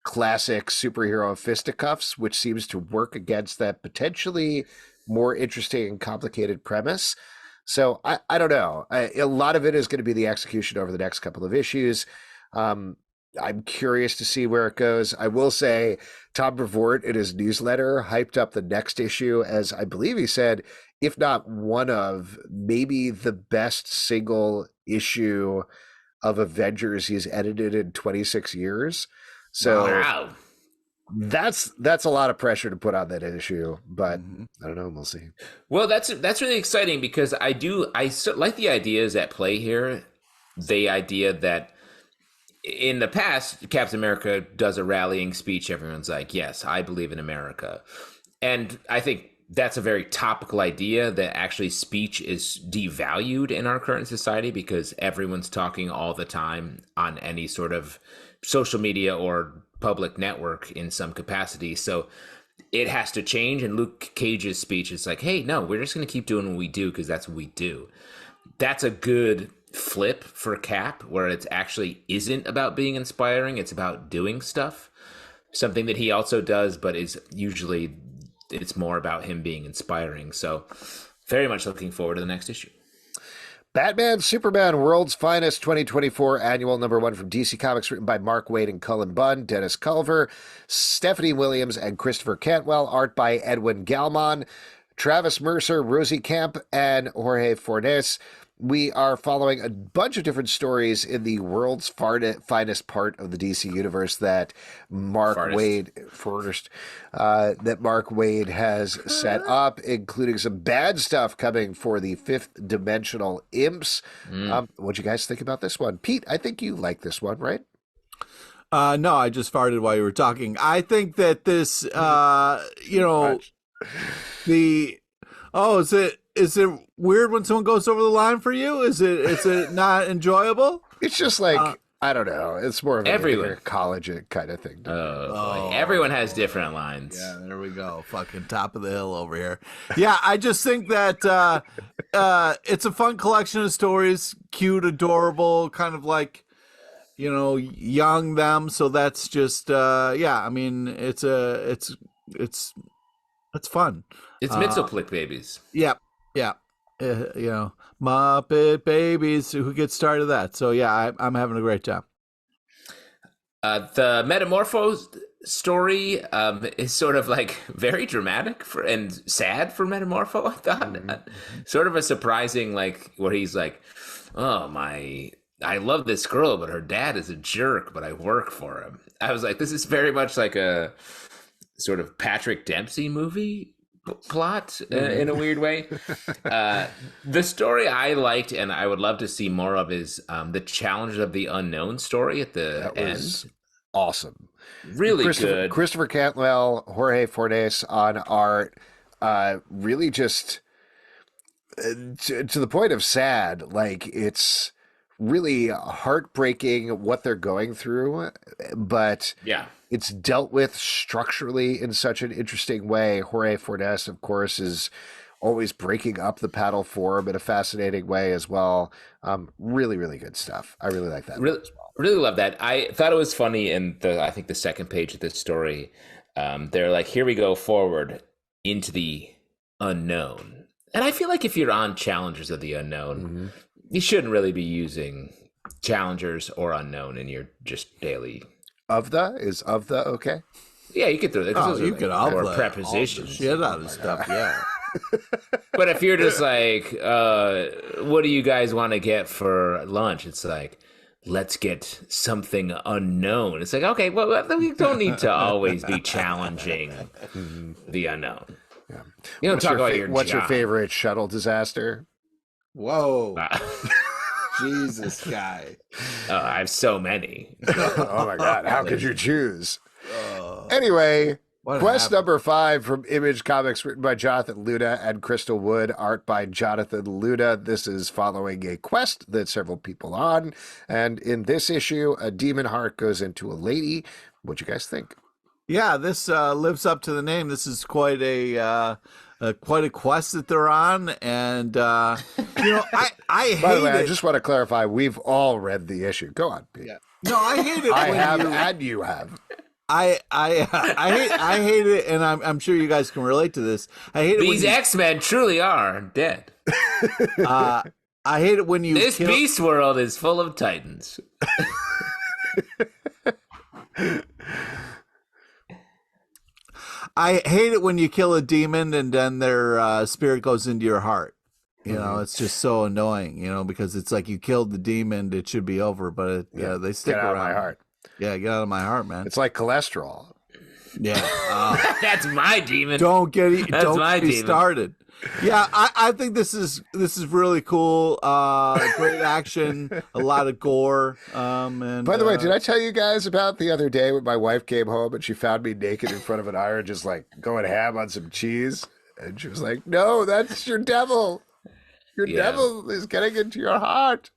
classic superhero fisticuffs, which seems to work against that potentially more interesting and complicated premise. So I don't know. A lot of it is going to be the execution over the next couple of issues. I'm curious to see where it goes. I will say Tom Brevoort in his newsletter hyped up the next issue as, I believe he said, if not one of, maybe the best single issue of Avengers he's edited in 26 years. So wow. That's a lot of pressure to put on that issue, but I don't know. We'll see. Well, that's really exciting because I like the ideas at play here. The idea that in the past, Captain America does a rallying speech. Everyone's like, yes, I believe in America. And I think that's a very topical idea that actually speech is devalued in our current society because everyone's talking all the time on any sort of social media or public network in some capacity. So it has to change. And Luke Cage's speech is like, hey, no, we're just going to keep doing what we do because that's what we do. That's a good flip for Cap, where it actually isn't about being inspiring. It's about doing stuff, something that he also does, but is usually it's more about him being inspiring. So very much looking forward to the next issue. Batman Superman World's Finest 2024 Annual #1 from DC Comics, written by Mark Waid and Cullen Bunn, Dennis Culver, Stephanie Williams, and Christopher Cantwell, art by Edwin Galman, Travis Mercer, Rosie Camp, and Jorge Fornes. We are following a bunch of different stories in the world's finest part of the DC universe that Mark Waid has set up, including some bad stuff coming for the Fifth Dimensional Imps. What'd you guys think about this one? Pete, I think you like this one, right? No, I just farted while you were talking. I think that this, is it weird when someone goes over the line for you? Is it not enjoyable? It's just like I don't know. It's more of a college kind of thing. Boy. Everyone has different lines. Yeah, there we go. Fucking top of the hill over here. Yeah, I just think that it's a fun collection of stories, cute, adorable, kind of like, young them. So that's just I mean, it's fun. It's Mitzelplick babies. Yeah. Muppet Babies. Who gets started that? So yeah, I'm having a great time. The Metamorphosed story is sort of like very dramatic and sad for Metamorpho. I thought sort of a surprising where he's like, oh my. I love this girl, but her dad is a jerk, but I work for him. I was like, this is very much like a sort of Patrick Dempsey movie plot in a weird way. The story I liked and I would love to see more of is the Challenge of the Unknown story at the end. Awesome. Really good. Christopher Cantwell, Jorge Fornes on art, really just to the point of sad. Like, it's really heartbreaking what they're going through, but it's dealt with structurally in such an interesting way. Jorge Fornes, of course, is always breaking up the paddle form in a fascinating way as well. Really, really good stuff. I really like that. Really love that. I thought it was funny in I think the second page of this story. They're like, here we go forward into the unknown. And I feel like if you're on Challengers of the Unknown, you shouldn't really be using Challengers or Unknown in your just daily. Is okay? Yeah, you could throw that. Oh, you could or prepositions. Shit out of stuff, yeah. But if you're just like, what do you guys want to get for lunch? It's like, let's get something unknown. It's like, okay, well, we don't need to always be challenging the unknown. Yeah. You don't talk about what's your favorite shuttle disaster? Whoa. Jesus, guy. I have so many. Oh my God. How could you choose? Anyway, quest number 5 from Image Comics, written by Jonathan Luna and Crystal Wood, art by Jonathan Luna. This is following a quest that several people on. And in this issue, a demon heart goes into a lady. What'd you guys think? Yeah, this lives up to the name. This is quite a quest that they're on, and I hate By the way, it. I just want to clarify: we've all read the issue. Go on, Pete. Yeah. No, I hate it. I have, and you have. I hate it, and I'm sure you guys can relate to this. I hate it. These X-Men truly are dead. I hate it when you. This beast world is full of Titans. I hate it when you kill a demon and then their spirit goes into your heart. You know, it's just so annoying, because it's like you killed the demon, it should be over, but they stick around. Get out of my heart. Yeah, get out of my heart, man. It's like cholesterol. Yeah. That's my demon. Don't get me started. Yeah, I think this is really cool. Great action, a lot of gore. And by the way, did I tell you guys about the other day when my wife came home and she found me naked in front of an iron, just like going ham on some cheese? And she was like, "No, that's your devil. Your devil is getting into your heart."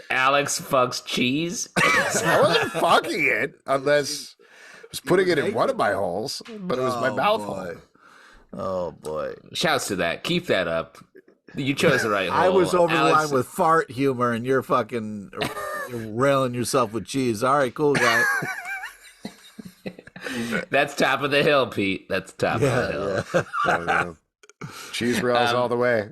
Alex fucks cheese. I wasn't fucking it unless I was putting it in one of my holes, but it was my mouth hole. Oh boy! Shouts to that. Keep that up. You chose the right hole. I was over the line with fart humor, and you're fucking railing yourself with cheese. All right, cool guy. That's top of the hill, Pete. That's top of the hill. Cheese rails all the way.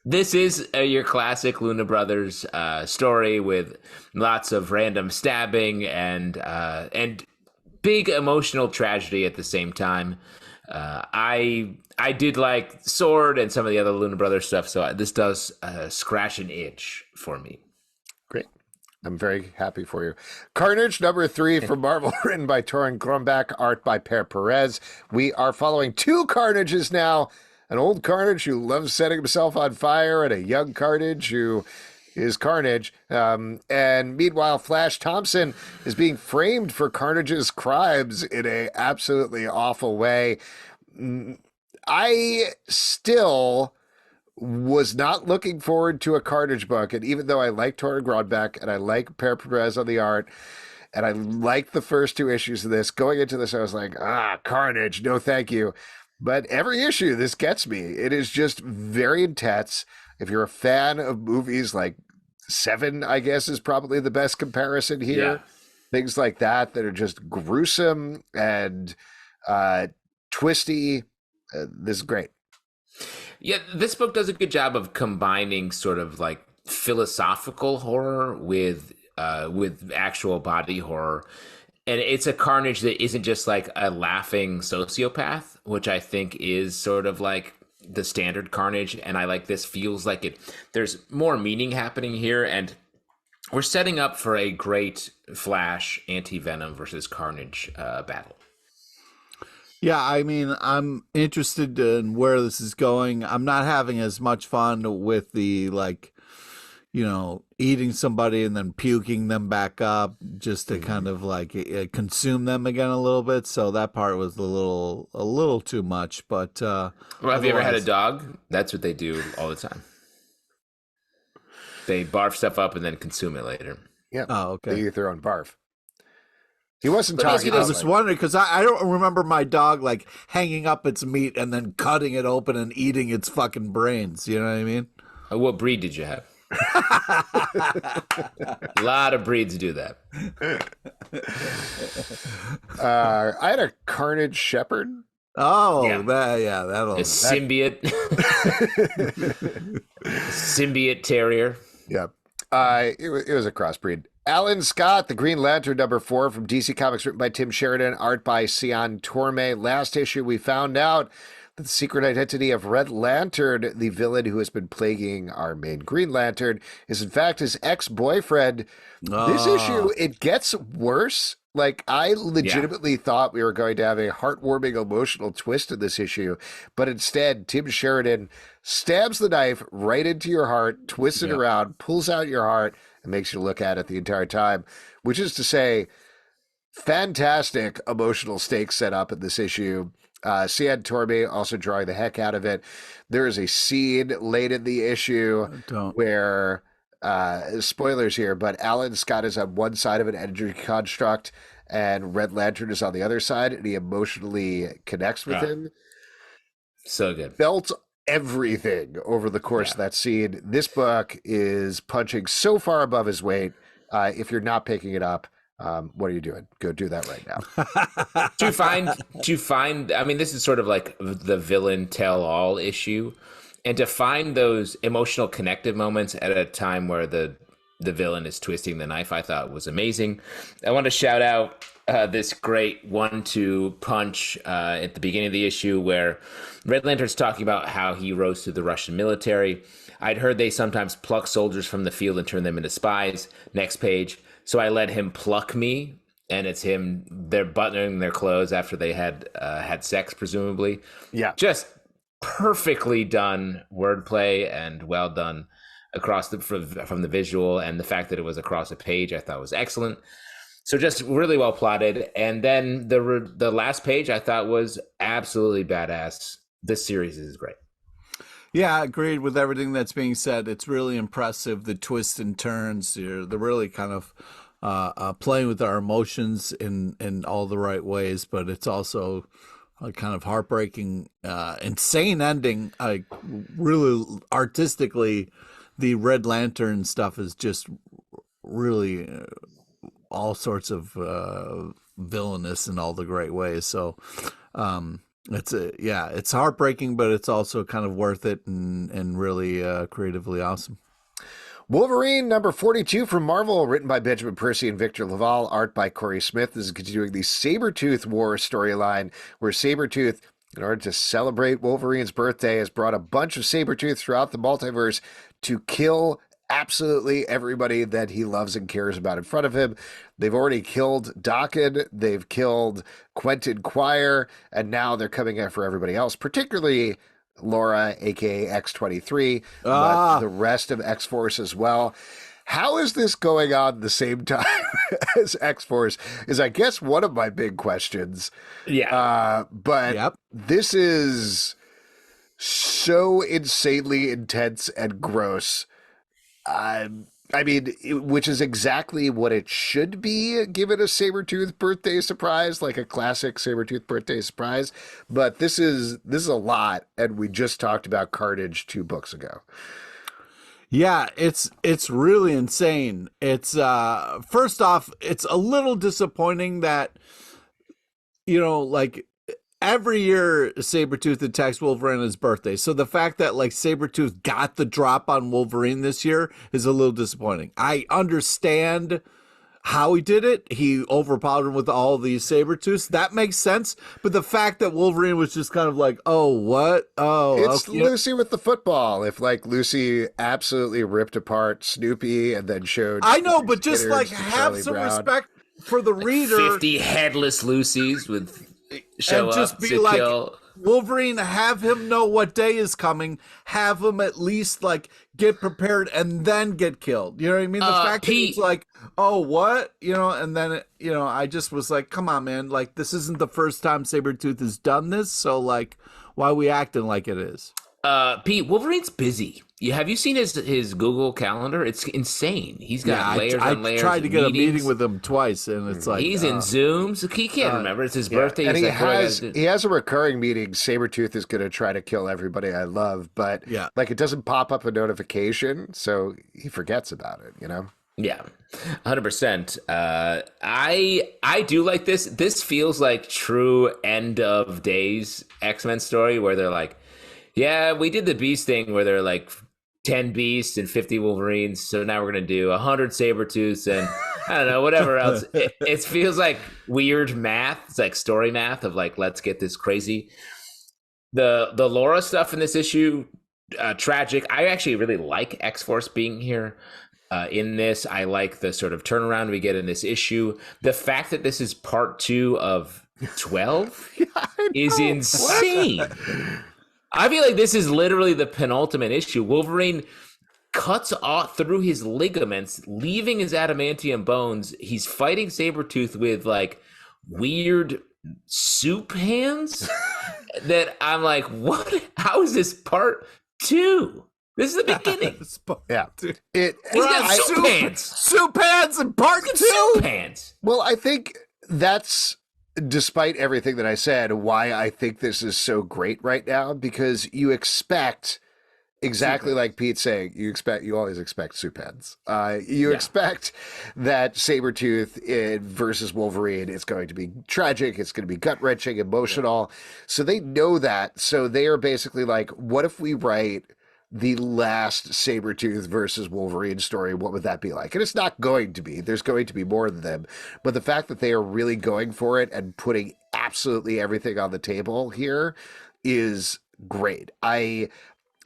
This is your classic Luna Brothers story with lots of random stabbing and big emotional tragedy at the same time. I did like Sword and some of the other Luna Brothers stuff, so this does scratch an itch for me. Great. I'm very happy for you. Carnage number 3 from Marvel, written by Torrin Grumbach, art by Per Perez. We are following 2 Carnages now. An old Carnage who loves setting himself on fire, and a young Carnage who is Carnage. And meanwhile, Flash Thompson is being framed for Carnage's crimes in a absolutely awful way. I still was not looking forward to a Carnage book. And even though I like Torrin Grandbeck and I like Per Perez on the art, and I like the first 2 issues of this, going into this, I was like, Carnage, no thank you. But every issue, this gets me. It is just very intense. If you're a fan of movies like Seven, I guess, is probably the best comparison here. Yeah. Things like that are just gruesome and twisty. This is great. Yeah, this book does a good job of combining sort of like philosophical horror with actual body horror. And it's a Carnage that isn't just like a laughing sociopath, which I think is sort of like the standard Carnage. And I like this feels like there's more meaning happening here. And we're setting up for a great Flash anti-Venom versus Carnage battle. Yeah, I mean, I'm interested in where this is going. I'm not having as much fun with the, like, eating somebody and then puking them back up just to kind of like consume them again a little bit. So that part was a little too much. But well, have you ever had a dog? That's what they do all the time. They barf stuff up and then consume it later. Yeah. Oh, okay. They eat their own barf. He wasn't I talking. was just wondering because I don't remember my dog like hanging up its meat and then cutting it open and eating its fucking brains. You know what I mean? What breed did you have? A lot of breeds do that. I had a Carnage Shepherd. Oh, Yeah. That'll A symbiote. Symbiote terrier. Yeah. It was a crossbreed. Alan Scott, the Green Lantern #4 from DC Comics, written by Tim Sheridan, art by Sion Torme. Last issue, we found out that the secret identity of Red Lantern, the villain who has been plaguing our main Green Lantern, is in fact his ex-boyfriend. This issue, it gets worse. Like, I legitimately thought we were going to have a heartwarming, emotional twist in this issue, but instead, Tim Sheridan stabs the knife right into your heart, twists it around, pulls out your heart, and makes you look at it the entire time, which is to say, fantastic emotional stakes set up in this issue. Cian Torme also drawing the heck out of it. There is a scene late in the issue where, spoilers here, but Alan Scott is on one side of an energy construct and Red Lantern is on the other side, and he emotionally connects with him. So good. Felt everything over the course of that scene. This book is punching so far above his weight. If you're not picking it up, what are you doing? Go do that right now. Do you find, I mean, this is sort of like the villain tell-all issue. And to find those emotional connective moments at a time where the villain is twisting the knife, I thought was amazing. I want to shout out this great 1-2 punch at the beginning of the issue where Red Lantern's talking about how he rose through the Russian military. I'd heard they sometimes pluck soldiers from the field and turn them into spies. Next page. So I let him pluck me, and it's him. They're buttoning their clothes after they had sex, presumably. Yeah. Just perfectly done wordplay and well done across from the visual, and the fact that it was across a page I thought was excellent. So just really well plotted. And then the last page I thought was absolutely badass. This series is great. Yeah, I agreed with everything that's being said. It's really impressive, the twists and turns. They're really kind of playing with our emotions in all the right ways, but it's also a kind of heartbreaking, insane ending. Really artistically, the Red Lantern stuff is just really all sorts of villainous in all the great ways. So it's heartbreaking, but it's also kind of worth it and really creatively awesome. Wolverine #42 from Marvel, written by Benjamin Percy and Victor Laval, art by Corey Smith. This is continuing the Sabretooth War storyline, where Sabretooth, in order to celebrate Wolverine's birthday, has brought a bunch of Sabretooth throughout the multiverse to kill absolutely everybody that he loves and cares about in front of him. They've already killed Dokken, they've killed Quentin Quire, and now they're coming after everybody else, particularly Laura, aka X-23, but the rest of X-Force as well. How is this going on the same time as X-Force is, I guess, one of my big questions. Yeah. But this is so insanely intense and gross. I mean, which is exactly what it should be given a Sabretooth birthday surprise, like a classic Sabretooth birthday surprise. But this is a lot, and we just talked about Carnage 2 books ago. Yeah, it's really insane. It's first off, it's a little disappointing that, you know, like every year Sabretooth attacks Wolverine on his birthday. So the fact that like Sabretooth got the drop on Wolverine this year is a little disappointing. I understand how he did it. He overpowered him with all these Sabretooths. That makes sense. But the fact that Wolverine was just kind of like, oh, what? Oh, it's okay. Lucy with the football. If like Lucy absolutely ripped apart Snoopy and then showed, I know, but just like have some respect for the reader. 50 headless Lucy's with show and just up be to like, kill. Wolverine, have him know what day is coming. Have him at least like get prepared and then get killed. You know what I mean? The fact that it's like, oh, what? You know, and then, I just was like, come on, man. Like, this isn't the first time Sabretooth has done this. So, like, why are we acting like it is? Pete, Wolverine's busy. Have you seen his Google Calendar? It's insane. He's got layers and layers. I tried to get meetings. a meeting with him twice, and it's like he's in Zooms. He can't remember. It's his birthday. And he has a recurring meeting. Sabretooth is going to try to kill everybody I love, but like it doesn't pop up a notification, so he forgets about it. You know? Yeah, 100%. I do like this. This feels like true end of days X-Men story where they're like, yeah, we did the Beast thing where they're like 10 Beasts and 50 Wolverines. So now we're going to do 100 Sabretooths and I don't know, whatever else. It feels like weird math. It's like story math of like, let's get this crazy. The Laura stuff in this issue, tragic. I actually really like X-Force being here in this. I like the sort of turnaround we get in this issue. The fact that this is part 2 of 12 is insane. What? I feel like this is literally the penultimate issue. Wolverine cuts off through his ligaments, leaving his adamantium bones. He's fighting Sabretooth with like weird soup hands that I'm like, what? How is this part 2? This is the beginning. Yeah. He's got soup hands. Soup hands in part 2? Soup hands. Well, I think that's, despite everything that I said, why I think this is so great right now, because you expect, exactly like Pete's saying, you always expect soup heads. You expect that Sabretooth versus Wolverine is going to be tragic, it's going to be gut-wrenching, emotional. So they know that. So they are basically like, what if we write the last Sabretooth versus Wolverine story? What would that be like? And it's not going to be. There's going to be more than them. But the fact that they are really going for it and putting absolutely everything on the table here is great. I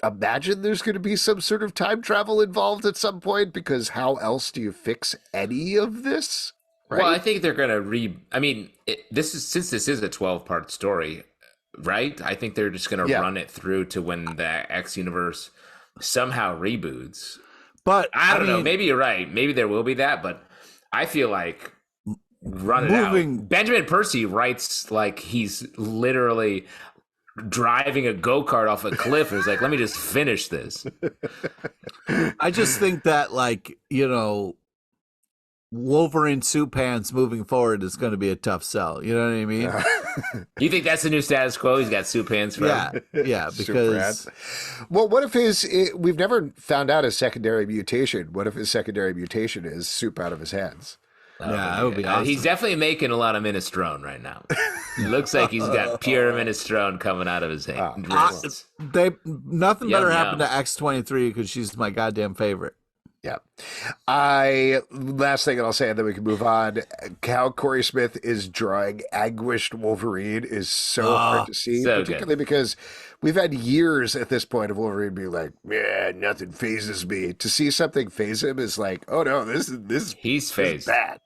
imagine there's going to be some sort of time travel involved at some point, because how else do you fix any of this? Right? Well, I think they're going to since this is a 12-part story, right? I think they're just going to run it through to when the X universe somehow reboots. But I don't know. Maybe you're right. Maybe there will be that. But I feel like run it out. Benjamin Percy writes like he's literally driving a go-kart off a cliff. It's like, let me just finish this. I just think that, like, Wolverine soup hands moving forward is going to be a tough sell. You know what I mean? You think that's the new status quo? He's got soup hands for him? Yeah, because... Well, what if we've never found out his secondary mutation. What if his secondary mutation is soup out of his hands? That would be awesome. He's definitely making a lot of minestrone right now. It looks like he's got pure minestrone coming out of his hand. Nothing better happened to X-23 because she's my goddamn favorite. Yeah. Last thing I'll say, and then we can move on. How Corey Smith is drawing anguished Wolverine is so hard to see, particularly because we've had years at this point of Wolverine being like, yeah, nothing phases me. To see something phase him is like, oh no, this is bad.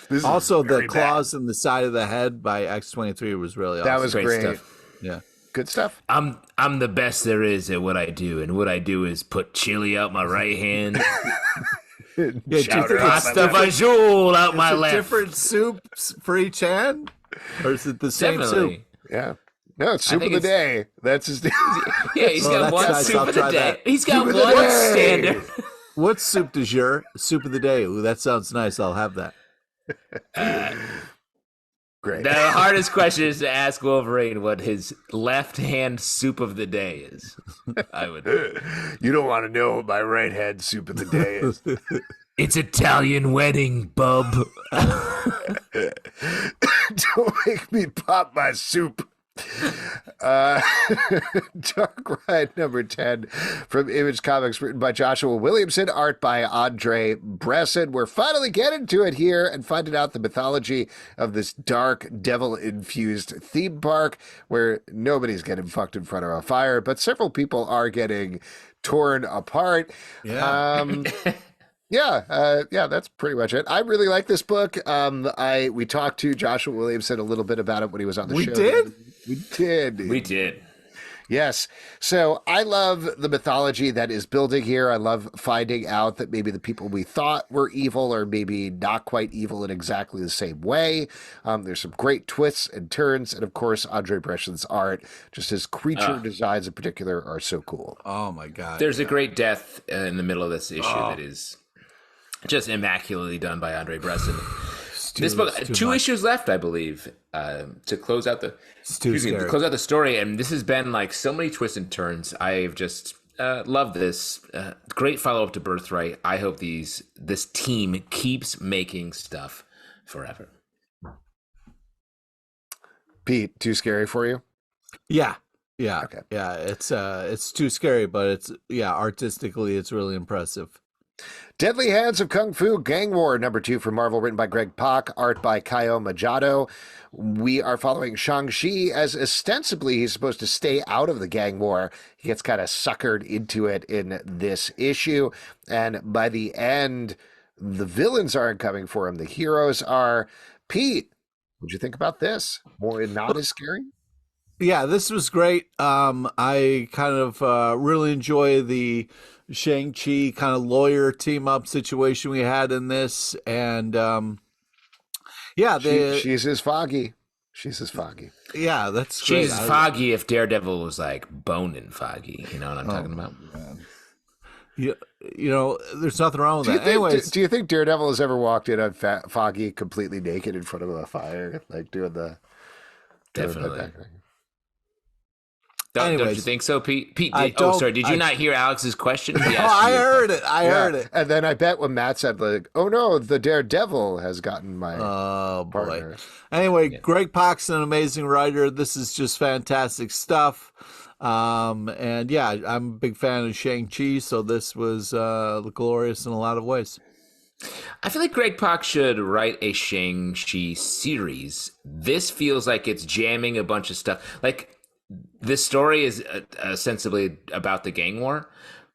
This also, the claws in the side of the head by X-23 was really awesome. That was great stuff. Yeah. Good stuff. I'm the best there is at what I do, and what I do is put chili out my right hand. Pasta fagioli out my left. Different soups for each hand, or is it the same soup? Yeah. No, it's soup of the day. That's his. Yeah, he's got one nice. soup I'll of the try day. that. He's got Soup of the one day. standard. What's soup du jour? Soup of the day. Ooh, that sounds nice. I'll have that. Great. The hardest question is to ask Wolverine what his left-hand soup of the day is. I would. You don't want to know what my right hand soup of the day is. It's Italian wedding, bub. Don't make me pop my soup. Dark Ride number 10 from Image Comics, written by Joshua Williamson, art by Andre Bresson. We're finally getting to it here and finding out the mythology of this dark, devil-infused theme park where nobody's getting fucked in front of a fire, but several people are getting torn apart. Yeah. Yeah, that's pretty much it. I really like this book. We talked to Joshua Williamson a little bit about it when he was on the show. We did. Yes. So I love the mythology that is building here. I love finding out that maybe the people we thought were evil are maybe not quite evil in exactly the same way. There's some great twists and turns. And of course, Andre Bresson's art, just his creature designs in particular, are so cool. Oh my God. There's a great death in the middle of this issue that is just immaculately done by Andre Bresson. This book, two issues left, I believe, to close out the story. And this has been like so many twists and turns. I've just loved this. Great follow up to Birthright. I hope this team keeps making stuff forever. Pete, too scary for you? Yeah. Okay. Yeah. It's too scary, but artistically, it's really impressive. Deadly Hands of Kung Fu Gang War, number 2 from Marvel, written by Greg Pak, art by Kaio Machado. We are following Shang-Chi as ostensibly he's supposed to stay out of the gang war. He gets kind of suckered into it in this issue. And by the end, the villains aren't coming for him. The heroes are. Pete, what'd you think about this? More not as scary? Yeah, this was great. I kind of really enjoy the Shang-Chi kind of lawyer team up situation we had in this. And she's as foggy. Yeah, that's great. She's foggy if Daredevil was like boning foggy. You know what I'm talking about? Man. You know, there's nothing wrong with that. Anyways, do you think Daredevil has ever walked in on Foggy completely naked in front of a fire, like doing the definitely? Don't you think so, Pete? Did you not hear Alex's question? I heard it. I heard it. And then I bet when Matt said, like, "Oh no, the Daredevil has gotten my partner." Boy. Anyway, Greg Pak's an amazing writer. This is just fantastic stuff. And yeah, I'm a big fan of Shang-Chi, so this was glorious in a lot of ways. I feel like Greg Pak should write a Shang-Chi series. This feels like it's jamming a bunch of stuff. Like, this story is ostensibly about the gang war,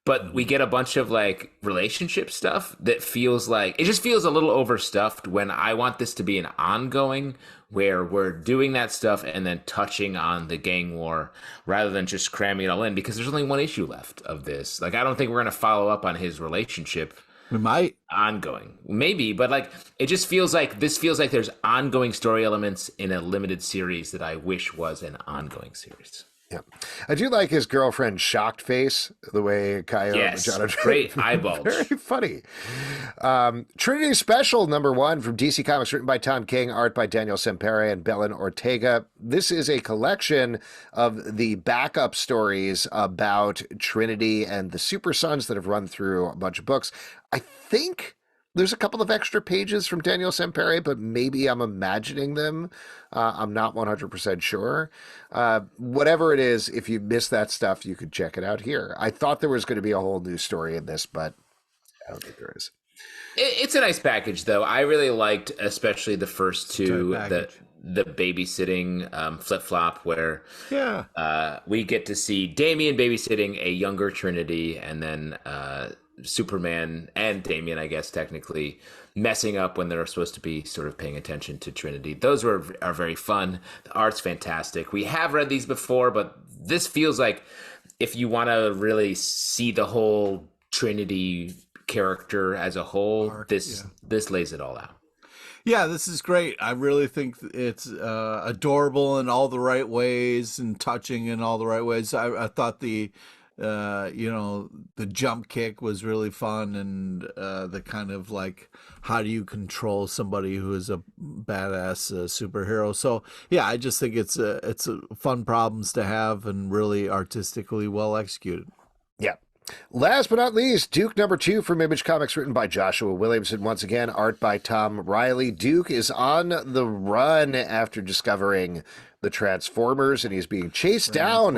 but we get a bunch of like relationship stuff that feels like it just feels a little overstuffed when I want this to be an ongoing where we're doing that stuff and then touching on the gang war rather than just cramming it all in, because there's only one issue left of this. Like, I don't think we're going to follow up on his relationship. We might. Ongoing. Maybe, but like it just feels like there's ongoing story elements in a limited series that I wish was an ongoing series. Yeah. I do like his girlfriend's shocked face, the way Kaio great eyeballs. Very funny. Trinity Special number 1 from DC Comics, written by Tom King, art by Daniel Sempere and Belen Ortega. This is a collection of the backup stories about Trinity and the Super Sons that have run through a bunch of books. I think there's a couple of extra pages from Daniel Sempere, but maybe I'm imagining them. I'm not 100% sure. Whatever it is, if you missed that stuff, you could check it out here. I thought there was going to be a whole new story in this, but I don't think there is. It's a nice package, though. I really liked, especially the first two, the babysitting flip-flop, where we get to see Damian babysitting a younger Trinity, and then Superman and Damian, I guess, technically messing up when they're supposed to be sort of paying attention to Trinity. Those are very fun. The art's fantastic. We have read these before, but this feels like if you want to really see the whole Trinity character as a whole, this lays it all out. Yeah, this is great. I really think it's adorable in all the right ways and touching in all the right ways. I thought the jump kick was really fun, and the kind of like, how do you control somebody who is a badass superhero? So yeah, I just think it's fun problems to have and really artistically well executed. Yeah. Last but not least, Duke #2 from Image Comics, written by Joshua Williamson. Once again, art by Tom Riley. Duke is on the run after discovering the Transformers, and he's being chased down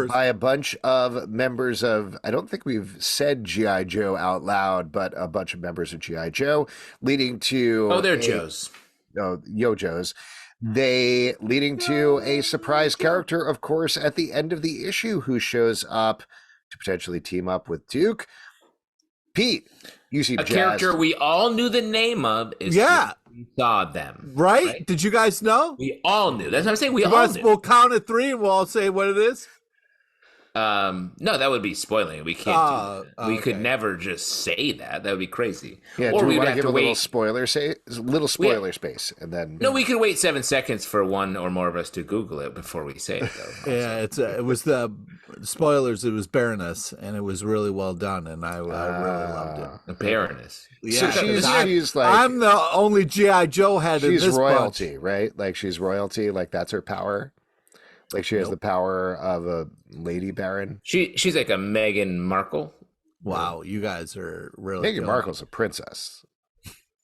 by a bunch of members of, I don't think we've said G.I. Joe out loud, but a bunch of members of G.I. Joe, leading to... Oh, they're Joes. Oh, Yo-Joes. They leading to a surprise character, of course, at the end of the issue, who shows up to potentially team up with Duke. Pete, you seem jazzed. Character we all knew the name of. We saw them. Right? Did you guys know? We all knew. That's what I'm saying. We all knew. We'll count at 3 and we'll all say what it is. No, that would be spoiling. We can't do that. We could never just say that. That would be crazy. Yeah, or do we we'd want to have give to a wait. little spoiler space, and then... No, we could wait 7 seconds for one or more of us to Google it before we say it, though. Yeah, it was the spoilers. It was Baroness, and it was really well done, and I really loved it. The Baroness. So Yeah, she's like... I'm the only G.I. Joe head in this She's royalty, bunch. right? Like, she's royalty. Like, that's her power. Like, she has the power of a lady baron. She's like a Meghan Markle. Wow, you guys are really... Meghan Markle's a princess.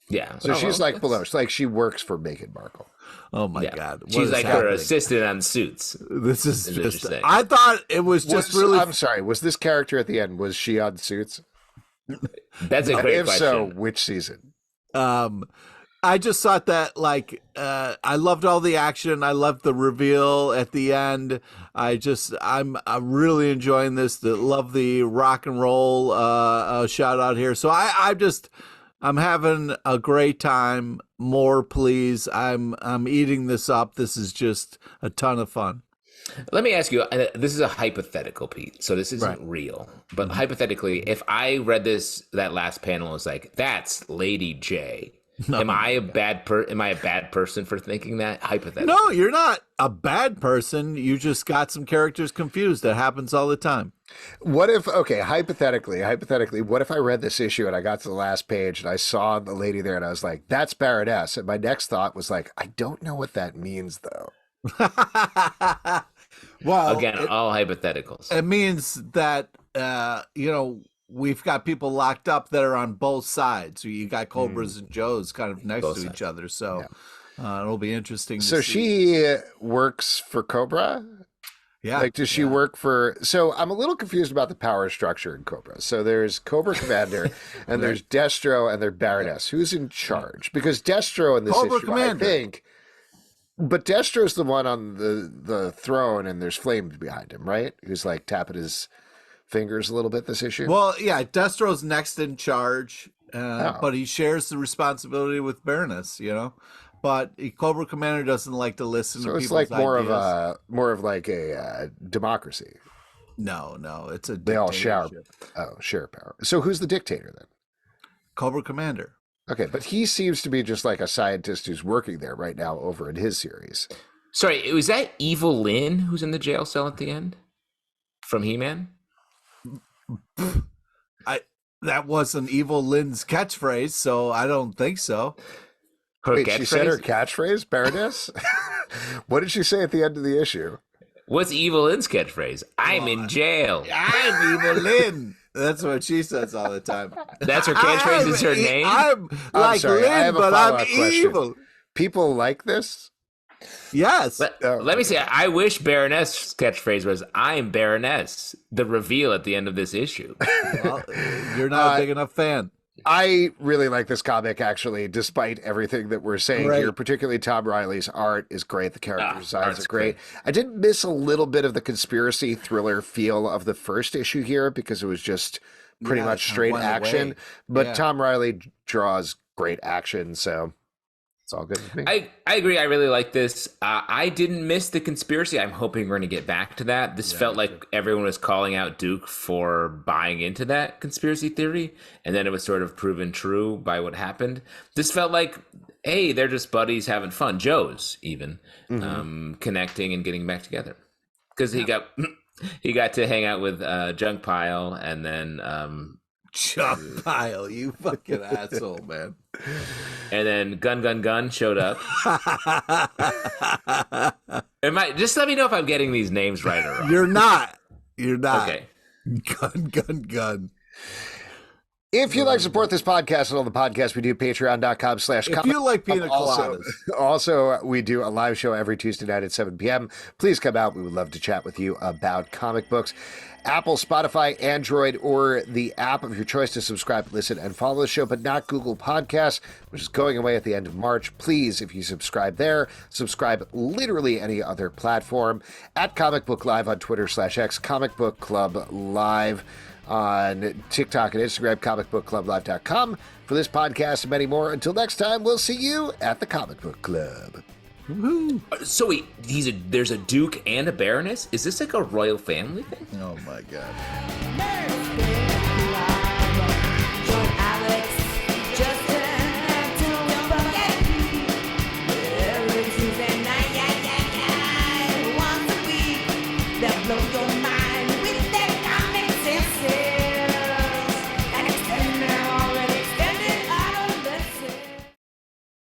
Yeah. So she's like below. It's like she works for Meghan Markle. Oh, my God. What She's is like happening? her assistant on Suits. This is just... interesting. I thought it was just really... I'm sorry. Was this character at the end, was she on Suits? That's a great if question. so, which season? I just thought that, like, I loved all the action. I loved the reveal at the end. I'm really enjoying this. Love the rock and roll shout out here. So I'm having a great time. More, please. I'm eating this up. This is just a ton of fun. Let me ask you, this is a hypothetical, Pete, so this isn't real. But hypothetically, if I read that last panel and was like, that's Lady J, am I a bad person for thinking that? Hypothetically. No, you're not a bad person. You just got some characters confused. That happens all the time. What if, okay, hypothetically, what if I read this issue and I got to the last page and I saw the lady there and I was like, that's Baroness. And my next thought was like, I don't know what that means, though. Well, again, all hypotheticals. It means that we've got people locked up that are on both sides. You got Cobras and Joes kind of next to each other, so it'll be interesting. So she works for Cobra. Yeah. Like, does she work for... So I'm a little confused about the power structure in Cobra. So there's Cobra Commander, and there's Destro, and there's Baroness. Who's in charge? Because Destro in this Cobra issue, Commander. I think... But Destro's the one on the throne, and there's flames behind him, right? Who's, like, tapping his fingers a little bit this issue? Well, yeah, Destro's next in charge, but he shares the responsibility with Baroness, But Cobra Commander doesn't like to listen to people's So it's like more ideas. of like a democracy. No, it's a They all share dictatorship. power. So who's the dictator then? Cobra Commander. Okay, but he seems to be just like a scientist who's working there right now over in his series. Sorry, was that Evil Lynn who's in the jail cell at the end? From He-Man? That wasn't Evil Lynn's catchphrase, so I don't think so. Wait, she said her catchphrase, Baroness? What did she say at the end of the issue? What's Evil Lynn's catchphrase? I'm in jail. I'm Evil Lynn. That's what she says all the time. That's her catchphrase. Is her name? I'm like sorry, I have Lynn, a but I'm follow-up question. evil. People like this? Yes. Let me say, I wish Baroness' catchphrase was, I'm Baroness, the reveal at the end of this issue. Well, you're not a big enough fan. I really like this comic, actually, despite everything that we're saying here. Particularly Tom Riley's art is great. The character designs are great. I did miss a little bit of the conspiracy thriller feel of the first issue here because it was just pretty much straight action. But Tom Riley draws great action, so it's all good with me. I agree. I really like this. I didn't miss the conspiracy. I'm hoping we're going to get back to that. This felt like everyone was calling out Duke for buying into that conspiracy theory, and then it was sort of proven true by what happened. This felt like hey, they're just buddies having fun. Joe's even connecting and getting back together because he got to hang out with Junk Pile and then Junk Pile, you fucking asshole, man. And then Gun showed up. Just let me know if I'm getting these names right or wrong. You're not. Okay. Gun. If you'd like to support this podcast and all the podcasts we do, patreon.com/. If you like pina coladas. Also, we do a live show every Tuesday night at 7 p.m. Please come out. We would love to chat with you about comic books. Apple, Spotify, Android, or the app of your choice to subscribe, listen, and follow the show, but not Google Podcasts, which is going away at the end of March. Please, if you subscribe there, subscribe literally any other platform. At Comic Book Live on Twitter/X, Comic Book Club Live on TikTok and Instagram, comicbookclublive.com. For this podcast and many more, until next time, we'll see you at the Comic Book Club. Woo-hoo. So wait, there's a duke and a baroness? Is this like a royal family thing? Oh my god.